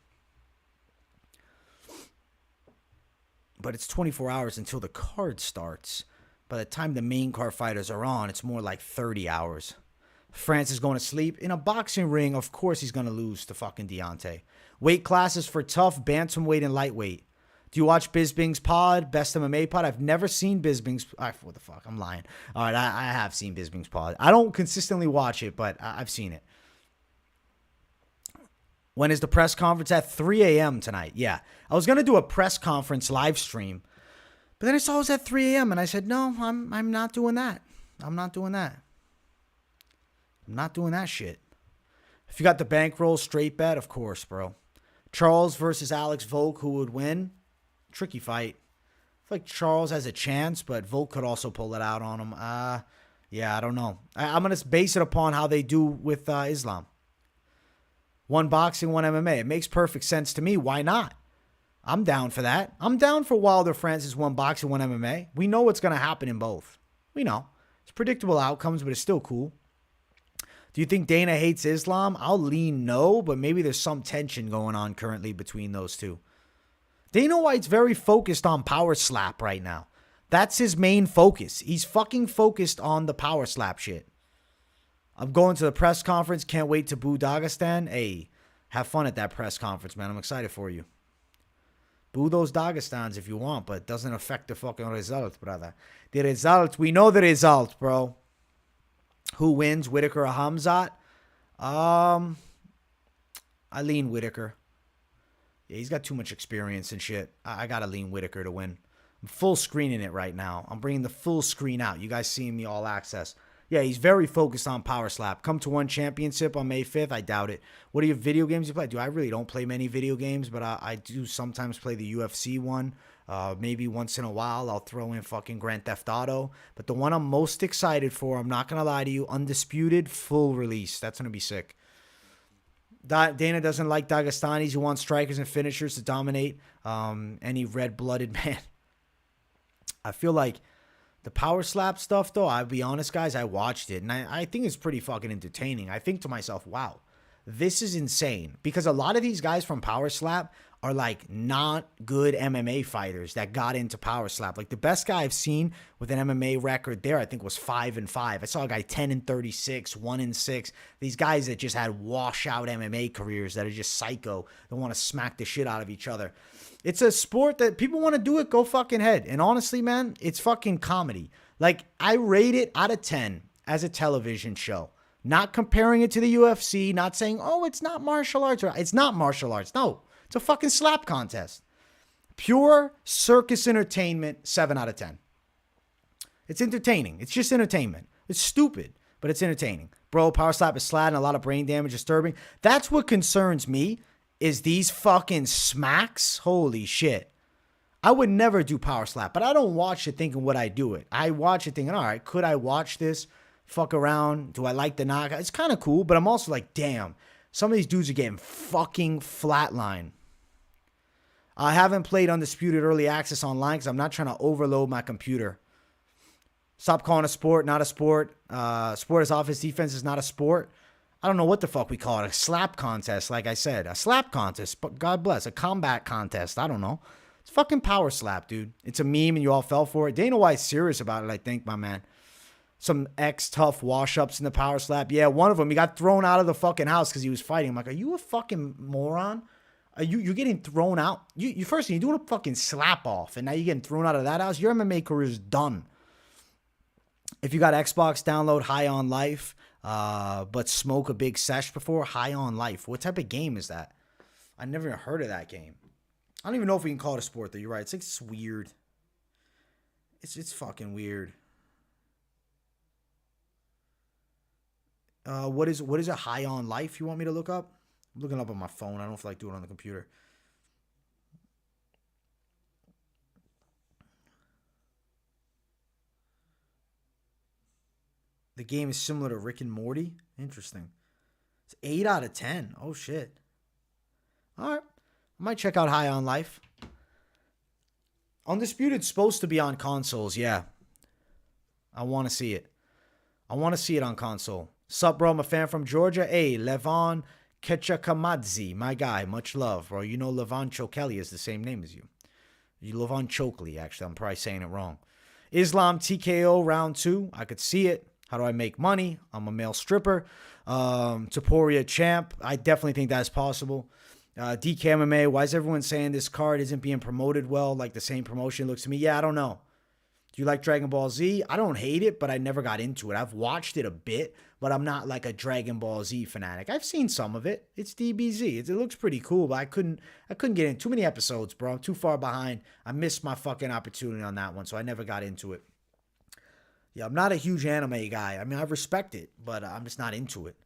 But it's 24 hours until the card starts. By the time the main card fighters are on, it's more like 30 hours. France is going to sleep. In a boxing ring, of course he's going to lose to fucking Deontay. Weight classes for tough, bantamweight, and lightweight. Do you watch Bisbing's pod, Best MMA pod? I've never seen Bisbing's. What the fuck? I'm lying. All right, I have seen Bisbing's pod. I don't consistently watch it, but I've seen it. When is the press conference? At 3 a.m. tonight. Yeah. I was going to do a press conference live stream, but then I saw it was at 3 a.m. and I said, no, I'm not doing that. I'm not doing that. I'm not doing that shit. If you got the bankroll, straight bet, of course, bro. Charles versus Alex Volk, who would win? Tricky fight. I feel like Charles has a chance, but Volk could also pull it out on him. Yeah, I don't know. I'm going to base it upon how they do with Islam. One boxing, one MMA. It makes perfect sense to me. Why not? I'm down for that. I'm down for Wilder Francis, one boxing, one MMA. We know what's going to happen in both. We know. It's predictable outcomes, but it's still cool. Do you think Dana hates Islam? I'll lean no, but maybe there's some tension going on currently between those two. Dana White's very focused on power slap right now. That's his main focus. He's fucking focused on the power slap shit. I'm going to the press conference. Can't wait to boo Dagestan. Hey, have fun at that press conference, man. I'm excited for you. Boo those Dagestans if you want, but it doesn't affect the fucking result, brother. The result, we know the result, bro. Who wins, Whitaker or Hamzat? I lean Whitaker. Yeah, he's got too much experience and shit. I gotta lean Whitaker to win. I'm full screening it right now. I'm bringing the full screen out. You guys seeing me all access. Yeah, he's very focused on power slap. Come to one championship on May 5th? I doubt it. What are your video games you play? I really don't play many video games, but I do sometimes play the UFC one. Maybe once in a while, I'll throw in fucking Grand Theft Auto. But the one I'm most excited for, I'm not going to lie to you, Undisputed, full release. That's going to be sick. Dana doesn't like Dagestanis who want strikers and finishers to dominate any red-blooded man. I feel like the power slap stuff, though, I'll be honest, guys, I watched it, and I think it's pretty fucking entertaining. I think to myself, wow, this is insane. Because a lot of these guys from power slap are, like, not good MMA fighters that got into power slap. Like, the best guy I've seen with an MMA record there, I think, was 5-5. I saw a guy 10-36, 1-6. These guys that just had washout MMA careers that are just psycho, that want to smack the shit out of each other. It's a sport that people want to do it, go fucking head. And honestly, man, it's fucking comedy. Like, I rate it out of 10 as a television show. Not comparing it to the UFC, not saying, oh, it's not martial arts. It's not martial arts. No, it's a fucking slap contest. Pure circus entertainment, 7 out of 10. It's entertaining. It's just entertainment. It's stupid, but it's entertaining. Bro, power slap is slatting, a lot of brain damage, disturbing. That's what concerns me. Is these fucking smacks? Holy shit. I would never do power slap, but I don't watch it thinking would I do it. I watch it thinking, all right, could I watch this? Fuck around. Do I like the knockout? It's kind of cool, but I'm also like, damn, some of these dudes are getting fucking flatline. I haven't played Undisputed Early Access online because I'm not trying to overload my computer. Stop calling a sport, not a sport. Sport is offense, defense is not a sport. I don't know what the fuck we call it. A slap contest, like I said. A slap contest. But God bless. A combat contest. I don't know. It's fucking power slap, dude. It's a meme and you all fell for it. Dana White's serious about it, I think, my man. Some ex-tough wash-ups in the power slap. Yeah, one of them, he got thrown out of the fucking house because he was fighting. I'm like, are you a fucking moron? You're getting thrown out. You first you're doing a fucking slap off, and now you're getting thrown out of that house. Your MMA career is done. If you got Xbox, download High on Life, but smoke a big sesh before. High on Life. What type of game is that? I never even heard of that game. I don't even know if we can call it a sport, though. You're right. It's weird. It's fucking weird. What is a High on Life you want me to look up? I'm looking up on my phone. I don't feel like doing it on the computer. The game is similar to Rick and Morty. Interesting. It's 8 out of 10. Oh, shit. All right. I might check out High on Life. Undisputed's supposed to be on consoles. Yeah. I want to see it. I want to see it on console. Sup, bro? I'm a fan from Georgia. Hey, Levon Ketchakamadze. My guy. Much love, bro. You know Levon Chokeli is the same name as you. Levon Chokely, actually. I'm probably saying it wrong. Islam TKO round 2. I could see it. How do I make money? I'm a male stripper. Taporia champ. I definitely think that's possible. DKMMA. Why is everyone saying this card isn't being promoted well? Like the same promotion looks to me. Yeah, I don't know. Do you like Dragon Ball Z? I don't hate it, but I never got into it. I've watched it a bit, but I'm not like a Dragon Ball Z fanatic. I've seen some of it. It's DBZ. It looks pretty cool, but I couldn't get in. Too many episodes, bro. I'm too far behind. I missed my fucking opportunity on that one, so I never got into it. Yeah, I'm not a huge anime guy. I mean, I respect it, but I'm just not into it.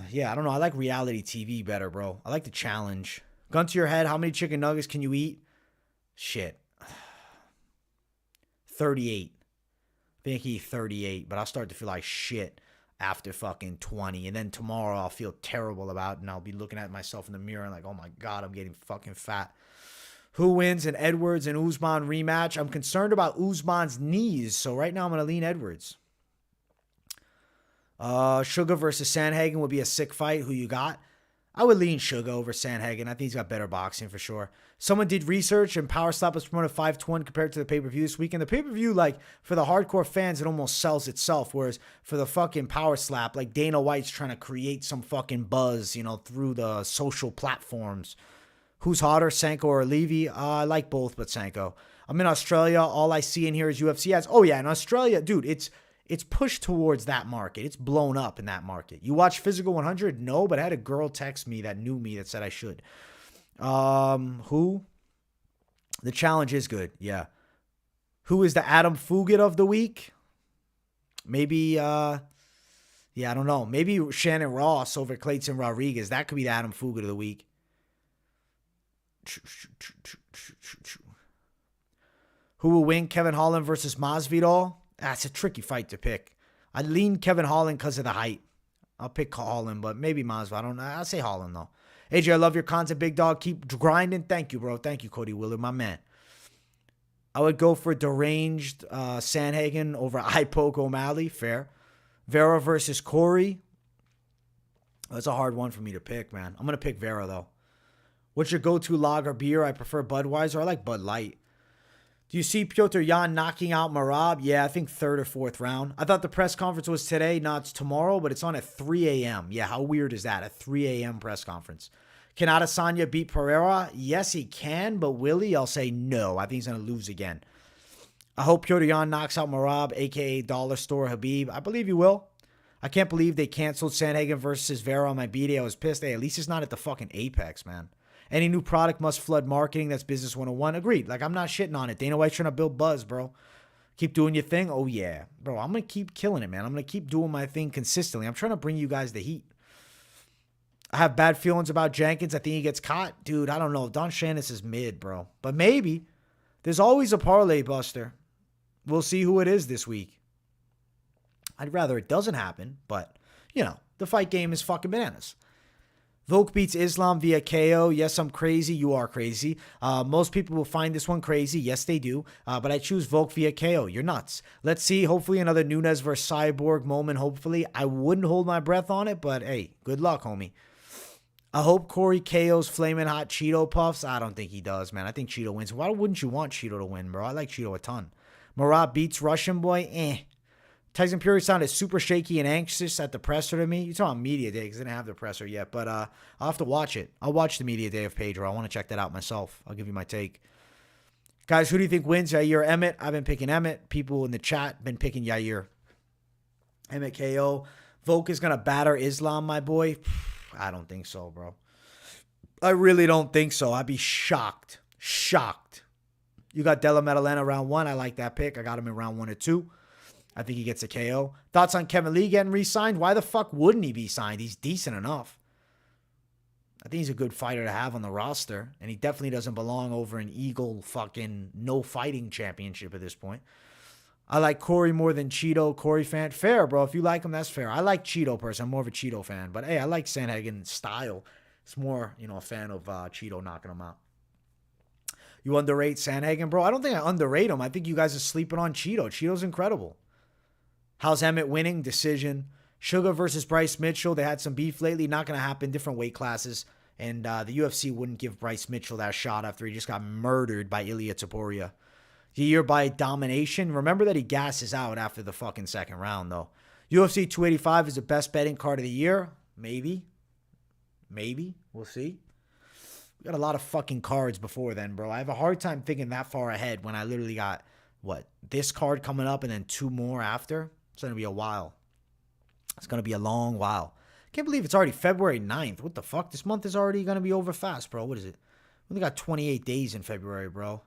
Yeah, I don't know. I like reality TV better, bro. I like the challenge. Gun to your head, how many chicken nuggets can you eat? Shit. 38. I think I can eat 38, but I'll start to feel like shit after fucking 20. And then tomorrow I'll feel terrible about it, and I'll be looking at myself in the mirror and like, oh my God, I'm getting fucking fat. Who wins an Edwards and Usman rematch? I'm concerned about Usman's knees, so right now I'm going to lean Edwards. Sugar versus Sandhagen would be a sick fight. Who you got? I would lean Sugar over Sandhagen. I think he's got better boxing for sure. Someone did research, and Power Slap was promoted 5-1 compared to the pay-per-view this weekend. The pay-per-view, like, for the hardcore fans, it almost sells itself, whereas for the fucking Power Slap, like, Dana White's trying to create some fucking buzz, through the social platforms. Who's hotter, Sanko or Levy? I like both, but Sanko. I'm in Australia. All I see in here is UFC ads. Oh, yeah, in Australia, dude, it's pushed towards that market. It's blown up in that market. You watch Physical 100? No, but I had a girl text me that knew me that said I should. Who? The challenge is good, yeah. Who is the Adam Fugit of the week? Maybe, I don't know. Maybe Shannon Ross over Clayton Rodrigues. That could be the Adam Fugit of the week. Who will win, Kevin Holland versus Masvidal? That's a tricky fight to pick. I lean Kevin Holland because of the height. I'll pick Holland, but maybe Masvidal. I don't know. I'll say Holland, though. AJ, I love your content, big dog. Keep grinding. Thank you, bro. Thank you, Cody Willard, my man. I would go for deranged Sandhagen over Ipoke O'Malley. Fair. Vera versus Corey. That's a hard one for me to pick, man. I'm going to pick Vera, though. What's your go-to lager beer? I prefer Budweiser. I like Bud Light. Do you see Petr Yan knocking out Merab? Yeah, I think 3rd or 4th round. I thought the press conference was today, not tomorrow, but it's on at 3 a.m. Yeah, how weird is that? A 3 a.m. press conference. Can Adesanya beat Pereira? Yes, he can, but will he? I'll say no. I think he's going to lose again. I hope Petr Yan knocks out Merab, a.k.a. Dollar Store Habib. I believe he will. I can't believe they canceled Sandhagen versus Vera on my B-Day. I was pissed. Hey, at least it's not at the fucking Apex, man. Any new product must flood marketing. That's business 101. Agreed. Like, I'm not shitting on it. Dana White's trying to build buzz, bro. Keep doing your thing. Oh, yeah. Bro, I'm going to keep killing it, man. I'm going to keep doing my thing consistently. I'm trying to bring you guys the heat. I have bad feelings about Jenkins. I think he gets caught. Dude, I don't know. Don Shainis is mid, bro. But maybe. There's always a parlay buster. We'll see who it is this week. I'd rather it doesn't happen, but, the fight game is fucking bananas. Volk beats Islam via KO. Yes, I'm crazy. You are crazy. Most people will find this one crazy. Yes, they do. But I choose Volk via KO. You're nuts. Let's see. Hopefully another Nunes versus Cyborg moment. Hopefully. I wouldn't hold my breath on it, but hey, good luck, homie. I hope Corey KO's Flamin' Hot Cheeto Puffs. I don't think he does, man. I think Cheeto wins. Why wouldn't you want Cheeto to win, bro? I like Cheeto a ton. Marat beats Russian Boy. Tyson Fury sounded super shaky and anxious at the presser to me. You're talking about media day because I didn't have the presser yet. But I'll have to watch it. I'll watch the media day of Pedro. I want to check that out myself. I'll give you my take. Guys, who do you think wins, Yair or Emmett? I've been picking Emmett. People in the chat been picking Yair. Emmett KO. Volk is going to batter Islam, my boy. I don't think so, bro. I really don't think so. I'd be shocked. Shocked. You got Della Maddalena round 1. I like that pick. I got him in round 1 or 2. I think he gets a KO. Thoughts on Kevin Lee getting re-signed? Why the fuck wouldn't he be signed? He's decent enough. I think he's a good fighter to have on the roster. And he definitely doesn't belong over an Eagle fucking no fighting championship at this point. I like Corey more than Cheeto. Corey fan. Fair, bro. If you like him, that's fair. I like Cheeto person. I'm more of a Cheeto fan. But hey, I like Sandhagen's style. It's more, a fan of Cheeto knocking him out. You underrate Sandhagen, bro? I don't think I underrate him. I think you guys are sleeping on Cheeto. Cheeto's incredible. How's Emmett winning? Decision. Sugar versus Bryce Mitchell. They had some beef lately. Not going to happen. Different weight classes. And the UFC wouldn't give Bryce Mitchell that shot after he just got murdered by Ilia Topuria. Yair by domination. Remember that he gasses out after the fucking second round, though. UFC 285 is the best betting card of the year. Maybe. Maybe. We'll see. We got a lot of fucking cards before then, bro. I have a hard time thinking that far ahead when I literally got, this card coming up and then 2 more after. It's going to be a while. It's going to be a long while. Can't believe it's already February 9th. What the fuck? This month is already going to be over fast, bro. What is it? We only got 28 days in February, bro.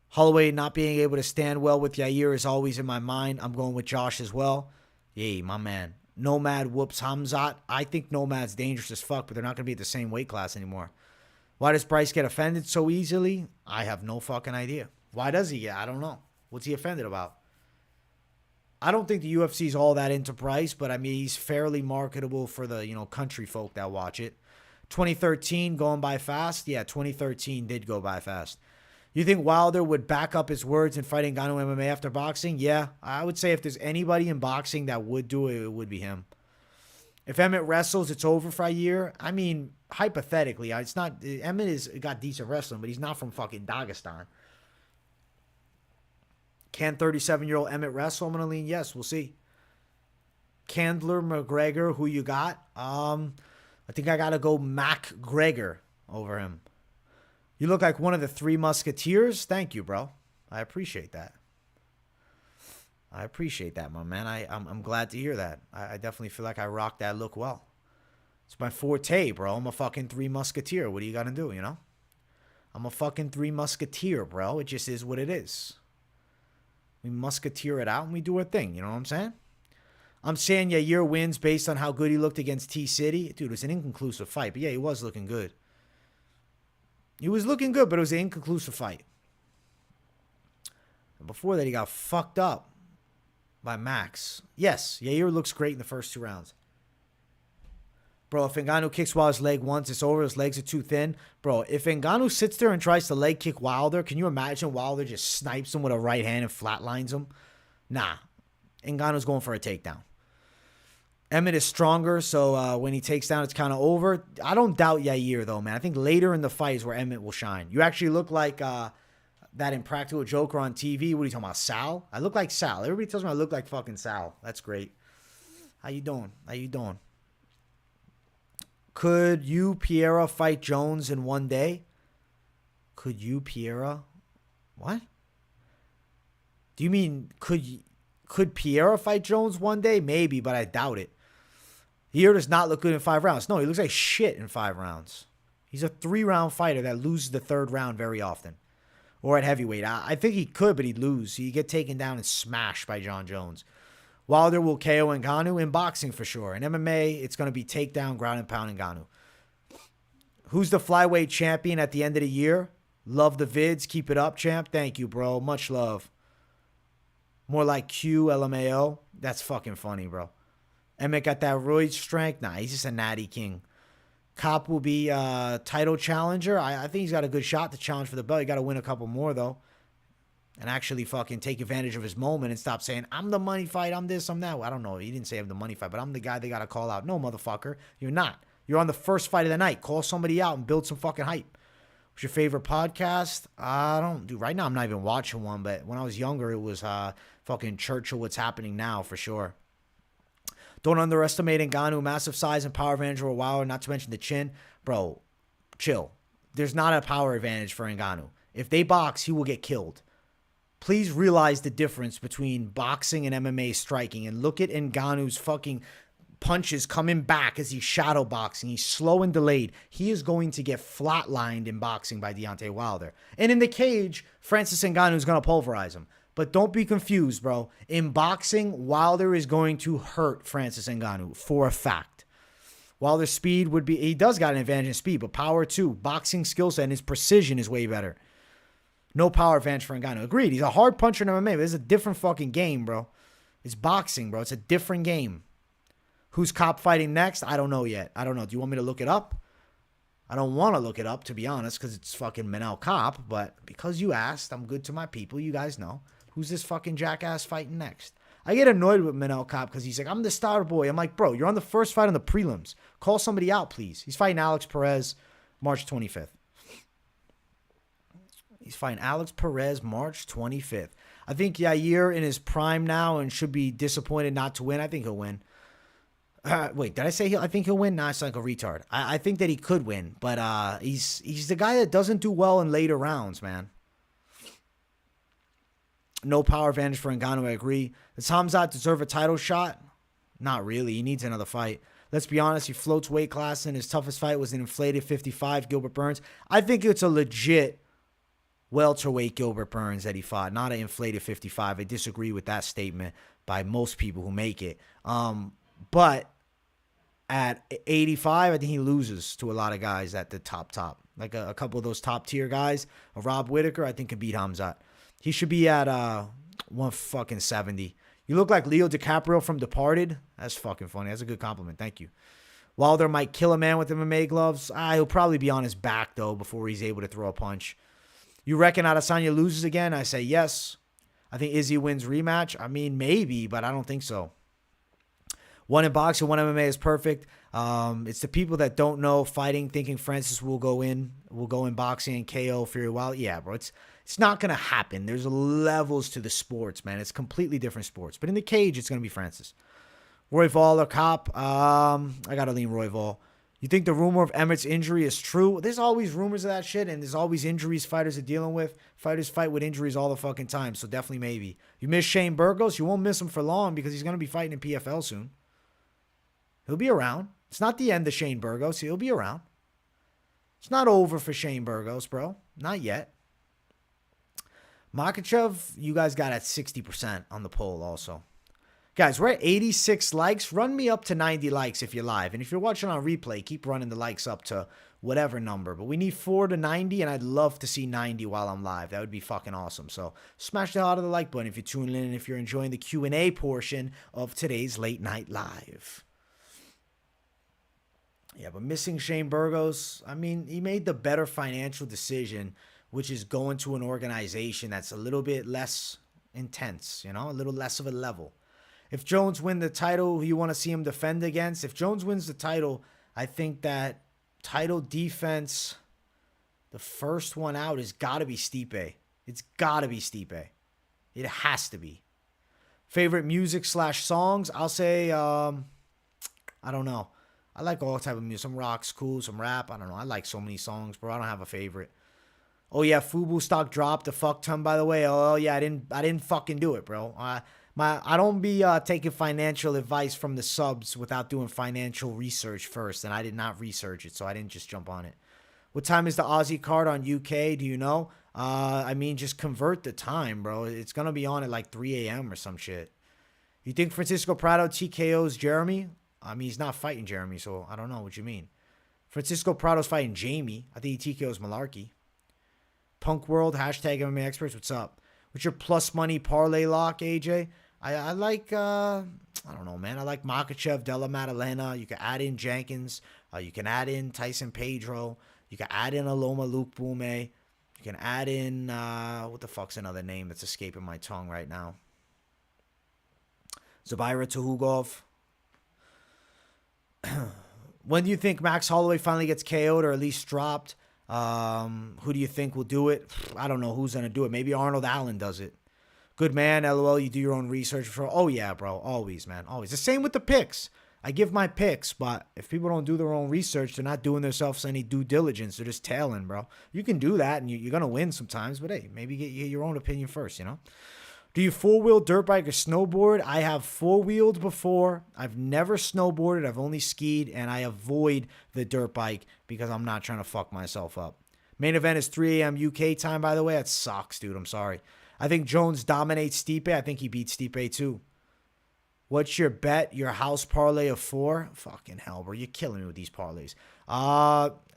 Holloway not being able to stand well with Yair is always in my mind. I'm going with Josh as well. Yay, my man. Nomad whoops Hamzat. I think Nomad's dangerous as fuck, but they're not going to be at the same weight class anymore. Why does Bryce get offended so easily? I have no fucking idea. Why does he get? I don't know. What's he offended about? I don't think the UFC's all that into Bryce, but I mean, he's fairly marketable for the, country folk that watch it. 2013 going by fast? Yeah, 2013 did go by fast. You think Wilder would back up his words in fighting Ngannou MMA after boxing? Yeah, I would say if there's anybody in boxing that would do it, it would be him. If Emmett wrestles, it's over for a year. I mean, hypothetically, it's not. Emmett has got decent wrestling, but he's not from fucking Dagestan. Can 37-year-old Emmett wrestle? I'm gonna lean yes. We'll see. Candler McGregor, who you got? I think I gotta go McGregor over him. You look like one of the 3 Musketeers. Thank you, bro. I appreciate that. I appreciate that, my man. I'm glad to hear that. I definitely feel like I rock that look well. It's my forte, bro. I'm a fucking 3 Musketeer. What are you gonna do, I'm a fucking 3 Musketeer, bro. It just is what it is. We musketeer it out and we do our thing. You know what I'm saying? I'm saying Yair wins based on how good he looked against T-City. Dude, it was an inconclusive fight. But yeah, he was looking good. He was looking good, but it was an inconclusive fight. And before that, he got fucked up by Max. Yes, Yair looks great in the first 2 rounds. Bro, if Ngannou kicks Wilder's leg once, it's over. His legs are too thin. Bro, if Ngannou sits there and tries to leg kick Wilder, can you imagine Wilder just snipes him with a right hand and flatlines him? Nah. Ngannou's going for a takedown. Emmett is stronger, so when he takes down, it's kind of over. I don't doubt Yair, though, man. I think later in the fight is where Emmett will shine. You actually look like that Impractical Joker on TV. What are you talking about, Sal? I look like Sal. Everybody tells me I look like fucking Sal. That's great. How you doing? How you doing? Could you, Piera, fight Jones in one day? Could you, Piera? What? Do you mean could Piera fight Jones one day? Maybe, but I doubt it. Yair does not look good in 5 rounds. No, he looks like shit in 5 rounds. He's a 3-round fighter that loses the 3rd round very often. Or at heavyweight. I think he could, but he'd lose. He'd get taken down and smashed by John Jones. Wilder will KO Ngannou in boxing for sure. In MMA, it's going to be takedown, ground and pound Ngannou. Who's the flyweight champion at the end of the year? Love the vids. Keep it up, champ. Thank you, bro. Much love. More like Q, LMAO. That's fucking funny, bro. Emmett got that roid strength. Nah, he's just a natty king. Cop will be title challenger. I think he's got a good shot to challenge for the belt. You got to win a couple more, though. And actually fucking take advantage of his moment and stop saying, I'm the money fight, I'm this, I'm that. I don't know. He didn't say I'm the money fight, but I'm the guy they got to call out. No, motherfucker. You're not. You're on the first fight of the night. Call somebody out and build some fucking hype. What's your favorite podcast? I don't do right now. I'm not even watching one, but when I was younger, it was fucking Churchill. What's happening now for sure. Don't underestimate Ngannou. Massive size and power advantage for a while, not to mention the chin, bro. Chill. There's not a power advantage for Ngannou. If they box, he will get killed. Please realize the difference between boxing and MMA striking, and look at Ngannou's fucking punches coming back as he's shadow boxing. He's slow and delayed. He is going to get flatlined in boxing by Deontay Wilder. And in the cage, Francis Ngannou is going to pulverize him. But don't be confused, bro. In boxing, Wilder is going to hurt Francis Ngannou for a fact. Wilder's speed would be, he does got an advantage in speed, but power too. Boxing skill set and his precision is way better. No power advantage for Ngannou. Agreed. He's a hard puncher in MMA, but it's a different fucking game, bro. It's boxing, bro. It's a different game. Who's cop fighting next? I don't know yet. I don't know. Do you want me to look it up? I don't want to look it up, to be honest, because it's fucking Manel Cop. But because you asked, I'm good to my people. You guys know. Who's this fucking jackass fighting next? I get annoyed with Manel Cop because he's like, I'm the star boy. I'm like, bro, you're on the first fight on the prelims. Call somebody out, please. He's fighting Alex Perez March 25th. He's fighting Alex Perez March 25th. I think Yair in his prime now and should be disappointed not to win. I think he'll win. Wait, did I say I think he'll win? Nah, I sound like a retard. I think that he could win, but he's the guy that doesn't do well in later rounds, man. No power advantage for Ngannou, I agree. Does Khamzat deserve a title shot? Not really. He needs another fight. Let's be honest, he floats weight class, and his toughest fight was an inflated 55, Gilbert Burns. I think it's a legit welterweight Gilbert Burns that he fought, not an inflated 55. I disagree with that statement by most people who make it. But at 85, I think he loses to a lot of guys at the top. Like a couple of those top-tier guys. A Rob Whittaker, I think, can beat Khamzat. He should be at 170. You look like Leo DiCaprio from Departed. That's fucking funny. That's a good compliment. Thank you. Wilder might kill a man with MMA gloves. He'll probably be on his back, though, before he's able to throw a punch. You reckon Adesanya loses again? I say yes. I think Izzy wins rematch. I mean, maybe, but I don't think so. One in boxing, one MMA is perfect. It's the people that don't know fighting, thinking Francis will go in boxing and KO Fury Wilder. Yeah, bro, it's not going to happen. There's levels to the sports, man. It's completely different sports. But in the cage, it's going to be Francis. Roy Vall or Cop? I got to lean Roy Vall. You think the rumor of Emmett's injury is true? There's always rumors of that shit, and there's always injuries fighters are dealing with. Fighters fight with injuries all the fucking time, so definitely maybe. You miss Shane Burgos? You won't miss him for long because he's going to be fighting in PFL soon. He'll be around. It's not the end of Shane Burgos. He'll be around. It's not over for Shane Burgos, bro. Not yet. Makhachev, you guys got at 60% on the poll also. Guys, we're at 86 likes. Run me up to 90 likes if you're live. And if you're watching on replay, keep running the likes up to whatever number. But we need 4 to 90, and I'd love to see 90 while I'm live. That would be fucking awesome. So smash the hell out of the like button if you're tuning in and if you're enjoying the Q&A portion of today's Late Night Live. Yeah, but missing Shane Burgos, I mean, he made the better financial decision, which is going to an organization that's a little bit less intense, you know, a little less of a level. If Jones wins the title, who you want to see him defend against? If Jones wins the title, I think that title defense, the first one out has got to be Stipe. It's got to be Stipe. It has to be. Favorite music / songs? I'll say, I don't know. I like all type of music. Some rock's cool, some rap. I don't know. I like so many songs, bro. I don't have a favorite. Oh yeah, Fubu stock dropped the fuck ton, by the way. Oh yeah, I didn't fucking do it, bro. I don't be taking financial advice from the subs without doing financial research first, and I did not research it, so I didn't just jump on it. What time is the Aussie card on UK? Do you know? I mean, just convert the time, bro. It's gonna be on at like 3 a.m. or some shit. You think Francisco Prado TKO's Jeremy? I mean, he's not fighting Jeremy, so I don't know what you mean. Francisco Prado's fighting Jamie. I think he TKO's Mullarkey. Punk World, hashtag MMA Experts, what's up? What's your plus money parlay lock, AJ? I like, I don't know, man. I like Makhachev, Della Maddalena. You can add in Jenkins. You can add in Tyson Pedro. You can add in a Loma Lookboonmee. You can add in, what the fuck's another name that's escaping my tongue right now? Zubaira Tukhugov. When do you think Max Holloway finally gets KO'd or at least dropped? Who do you think will do it? I don't know who's going to do it. Maybe Arnold Allen does it. Good man, LOL. You do your own research. Oh, yeah, bro. Always, man. Always. The same with the picks. I give my picks, but if people don't do their own research, they're not doing themselves any due diligence. They're just tailing, bro. You can do that, and you're going to win sometimes, but hey, maybe get your own opinion first, you know? Do you four-wheel dirt bike or snowboard? I have four-wheeled before. I've never snowboarded. I've only skied, and I avoid the dirt bike because I'm not trying to fuck myself up. Main event is 3 a.m. UK time, by the way. That sucks, dude. I'm sorry. I think Jones dominates Stipe. I think he beats Stipe, too. What's your bet? Your house parlay of 4? Fucking hell, bro. You're killing me with these parlays.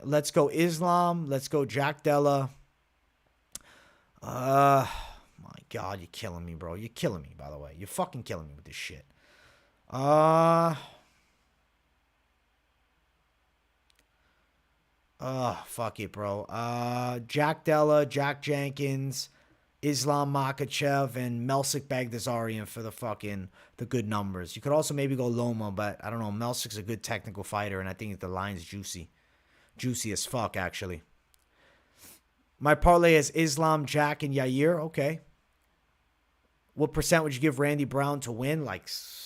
Let's go Islam. Let's go Jack Della. My God, you're killing me, bro. You're killing me, by the way. You're fucking killing me with this shit. Fuck it, bro. Jack Della, Jack Jenkins, Islam Makhachev, and Melsik Baghdasaryan for the good numbers. You could also maybe go Loma, but I don't know. Melsik's a good technical fighter, and I think the line's juicy. Juicy as fuck, actually. My parlay is Islam, Jack, and Yair. Okay. What percent would you give Randy Brown to win? Like 3%?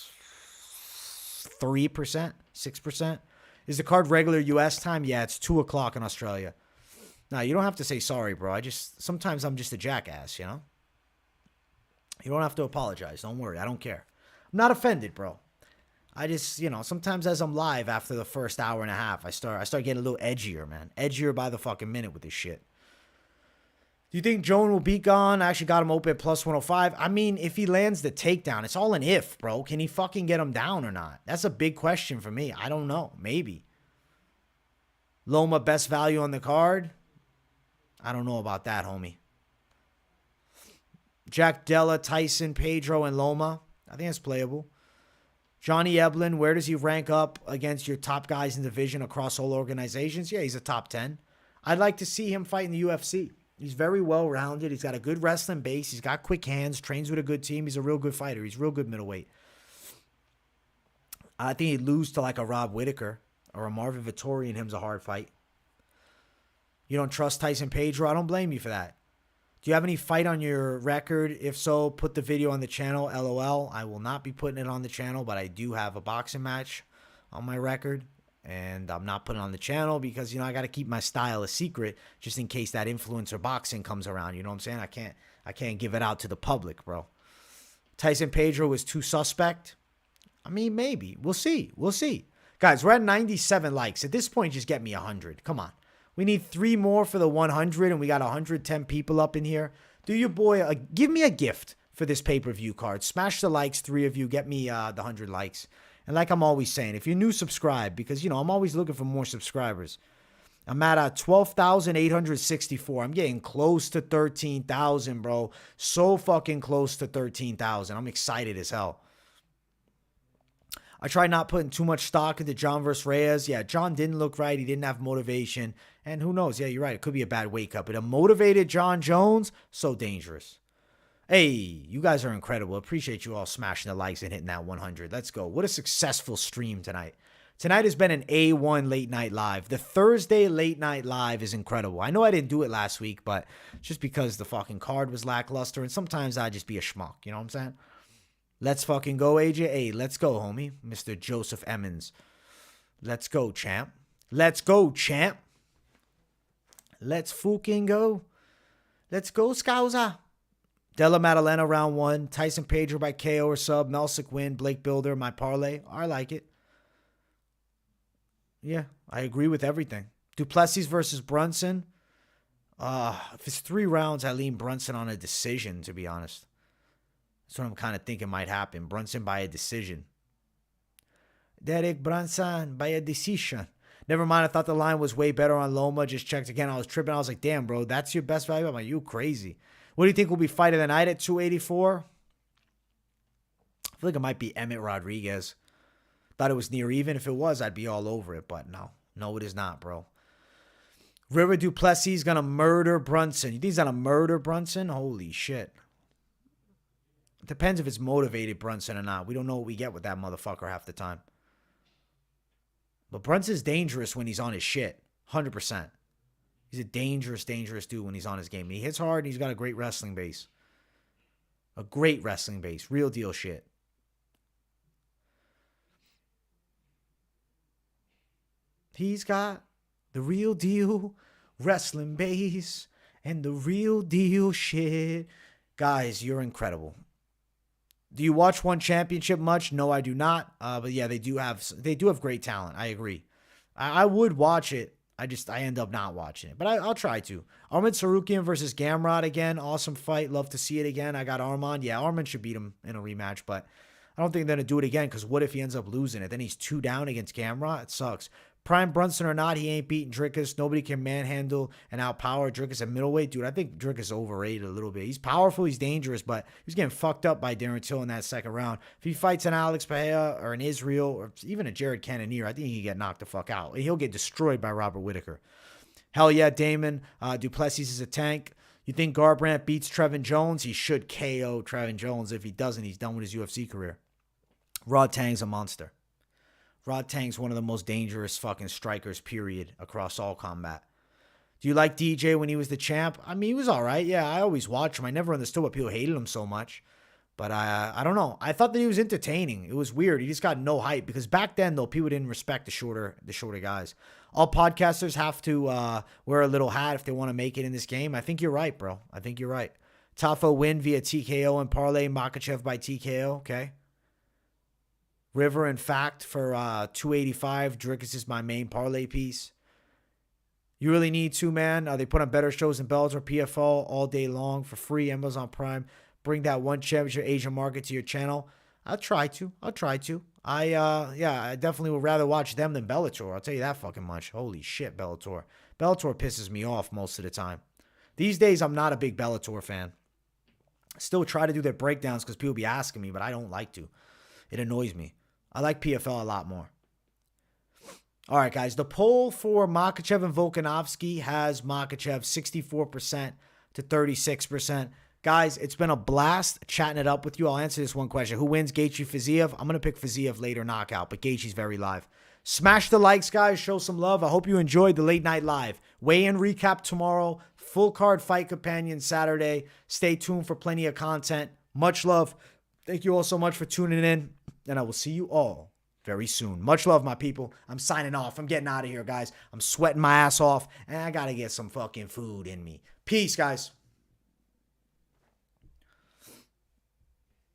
6%? Is the card regular U.S. time? Yeah, it's 2 o'clock in Australia. Now, you don't have to say sorry, bro. Sometimes I'm just a jackass, you know? You don't have to apologize. Don't worry. I don't care. I'm not offended, bro. I just, sometimes as I'm live after the first hour and a half, I start getting a little edgier, man. Edgier by the fucking minute with this shit. Do you think Joan will beat Gon? I actually got him open at plus 105. I mean, if he lands the takedown, it's all an if, bro. Can he fucking get him down or not? That's a big question for me. I don't know. Maybe. Loma, best value on the card? I don't know about that, homie. Jack Della, Tyson, Pedro, and Loma. I think that's playable. Johnny Eblin, where does he rank up against your top guys in the division across all organizations? Yeah, he's a top 10. I'd like to see him fight in the UFC. He's very well-rounded. He's got a good wrestling base. He's got quick hands, trains with a good team. He's a real good fighter. He's real good middleweight. I think he'd lose to like a Rob Whittaker or a Marvin Vettori, and him's a hard fight. You don't trust Tyson Pedro? I don't blame you for that. Do you have any fight on your record? If so, put the video on the channel. LOL. I will not be putting it on the channel, but I do have a boxing match on my record. And I'm not putting it on the channel because, I got to keep my style a secret just in case that influencer boxing comes around. You know what I'm saying? I can't give it out to the public, bro. Tyson Pedro is too suspect. I mean, maybe. We'll see. We'll see. Guys, we're at 97 likes. At this point, just get me 100. Come on. We need 3 more for the 100, and we got 110 people up in here. Do your boy, give me a gift for this pay-per-view card. Smash the likes, 3 of you. Get me the 100 likes. And like I'm always saying, if you're new, subscribe. Because, I'm always looking for more subscribers. I'm at 12,864. I'm getting close to 13,000, bro. So fucking close to 13,000. I'm excited as hell. I tried not putting too much stock into John versus Reyes. Yeah, John didn't look right. He didn't have motivation. And who knows? Yeah, you're right. It could be a bad wake-up. But a motivated John Jones, so dangerous. Hey, you guys are incredible. Appreciate you all smashing the likes and hitting that 100. Let's go. What a successful stream tonight. Tonight has been an A1 late night live. The Thursday late night live is incredible. I know I didn't do it last week, but just because the fucking card was lackluster, and sometimes I'd just be a schmuck. You know what I'm saying? Let's fucking go, AJ. Hey, let's go, homie. Mr. Joseph Emmons. Let's go, champ. Let's go, champ. Let's fucking go. Let's go, Scouser. Della Maddalena round 1. Tyson Pedro by KO or sub. Melsik win. Blake Bilder, my parlay. I like it. Yeah, I agree with everything. Duplessis versus Brunson. If it's 3 rounds, I lean Brunson on a decision, to be honest. That's what I'm kind of thinking might happen. Brunson by a decision. Derek Brunson by a decision. Never mind, I thought the line was way better on Loma. Just checked again. I was tripping. I was like, damn, bro, that's your best value? I'm like, you crazy. What do you think will be fight of the night at 284? I feel like it might be Emmett Rodrigues. Thought it was near even. If it was, I'd be all over it. But no. No, it is not, bro. River Duplessis going to murder Brunson. You think he's going to murder Brunson? Holy shit. It depends if it's motivated Brunson or not. We don't know what we get with that motherfucker half the time. But Brunson's dangerous when he's on his shit. 100%. He's a dangerous, dangerous dude when he's on his game. He hits hard and he's got a great wrestling base. A great wrestling base. Real deal shit. He's got the real deal wrestling base and the real deal shit. Guys, you're incredible. Do you watch One Championship much? No, I do not. But yeah, they do have great talent. I agree. I would watch it. I end up not watching it. But I'll try to. Arman Sarukian versus Gamrot again. Awesome fight. Love to see it again. I got Arman. Yeah, Arman should beat him in a rematch. But I don't think they're going to do it again because what if he ends up losing it? Then he's 2 down against Gamrot. It sucks. Prime Brunson or not, he ain't beating Dricus. Nobody can manhandle and outpower Dricus at middleweight. Dude, I think Dricus is overrated a little bit. He's powerful, he's dangerous, but he's getting fucked up by Darren Till in that second round. If he fights an Alex Pereira or an Israel or even a Jared Cannonier, I think he can get knocked the fuck out. He'll get destroyed by Robert Whittaker. Hell yeah, Damon. Duplessis is a tank. You think Garbrandt beats Trevin Jones? He should KO Trevin Jones. If he doesn't, he's done with his UFC career. Rod Tang's a monster. Rod Tang's one of the most dangerous fucking strikers, period, across all combat. Do you like DJ when he was the champ? I mean, he was all right. Yeah, I always watched him. I never understood why people hated him so much. But I don't know. I thought that he was entertaining. It was weird. He just got no hype. Because back then, though, people didn't respect the shorter guys. All podcasters have to wear a little hat if they want to make it in this game. I think you're right, bro. I think you're right. Tafa win via TKO and parlay. Makhachev by TKO. Okay. River, in fact, for 285. Dricus is my main parlay piece. You really need to, man. They put on better shows than Bellator PFL all day long for free. Amazon Prime. Bring that One Championship Asian market to your channel. I'll try to. I definitely would rather watch them than Bellator. I'll tell you that fucking much. Holy shit, Bellator. Bellator pisses me off most of the time. These days, I'm not a big Bellator fan. Still try to do their breakdowns because people be asking me, but I don't like to. It annoys me. I like PFL a lot more. All right, guys. The poll for Makhachev and Volkanovski has Makhachev 64% to 36%. Guys, it's been a blast chatting it up with you. I'll answer this one question. Who wins, Gaethje, Fiziev? I'm going to pick Fiziev later knockout, but Gaethje's very live. Smash the likes, guys. Show some love. I hope you enjoyed the late night live. Weigh-in recap tomorrow. Full card fight companion Saturday. Stay tuned for plenty of content. Much love. Thank you all so much for tuning in. And I will see you all very soon. Much love, my people. I'm signing off. I'm getting out of here, guys. I'm sweating my ass off. And I got to get some fucking food in me. Peace, guys.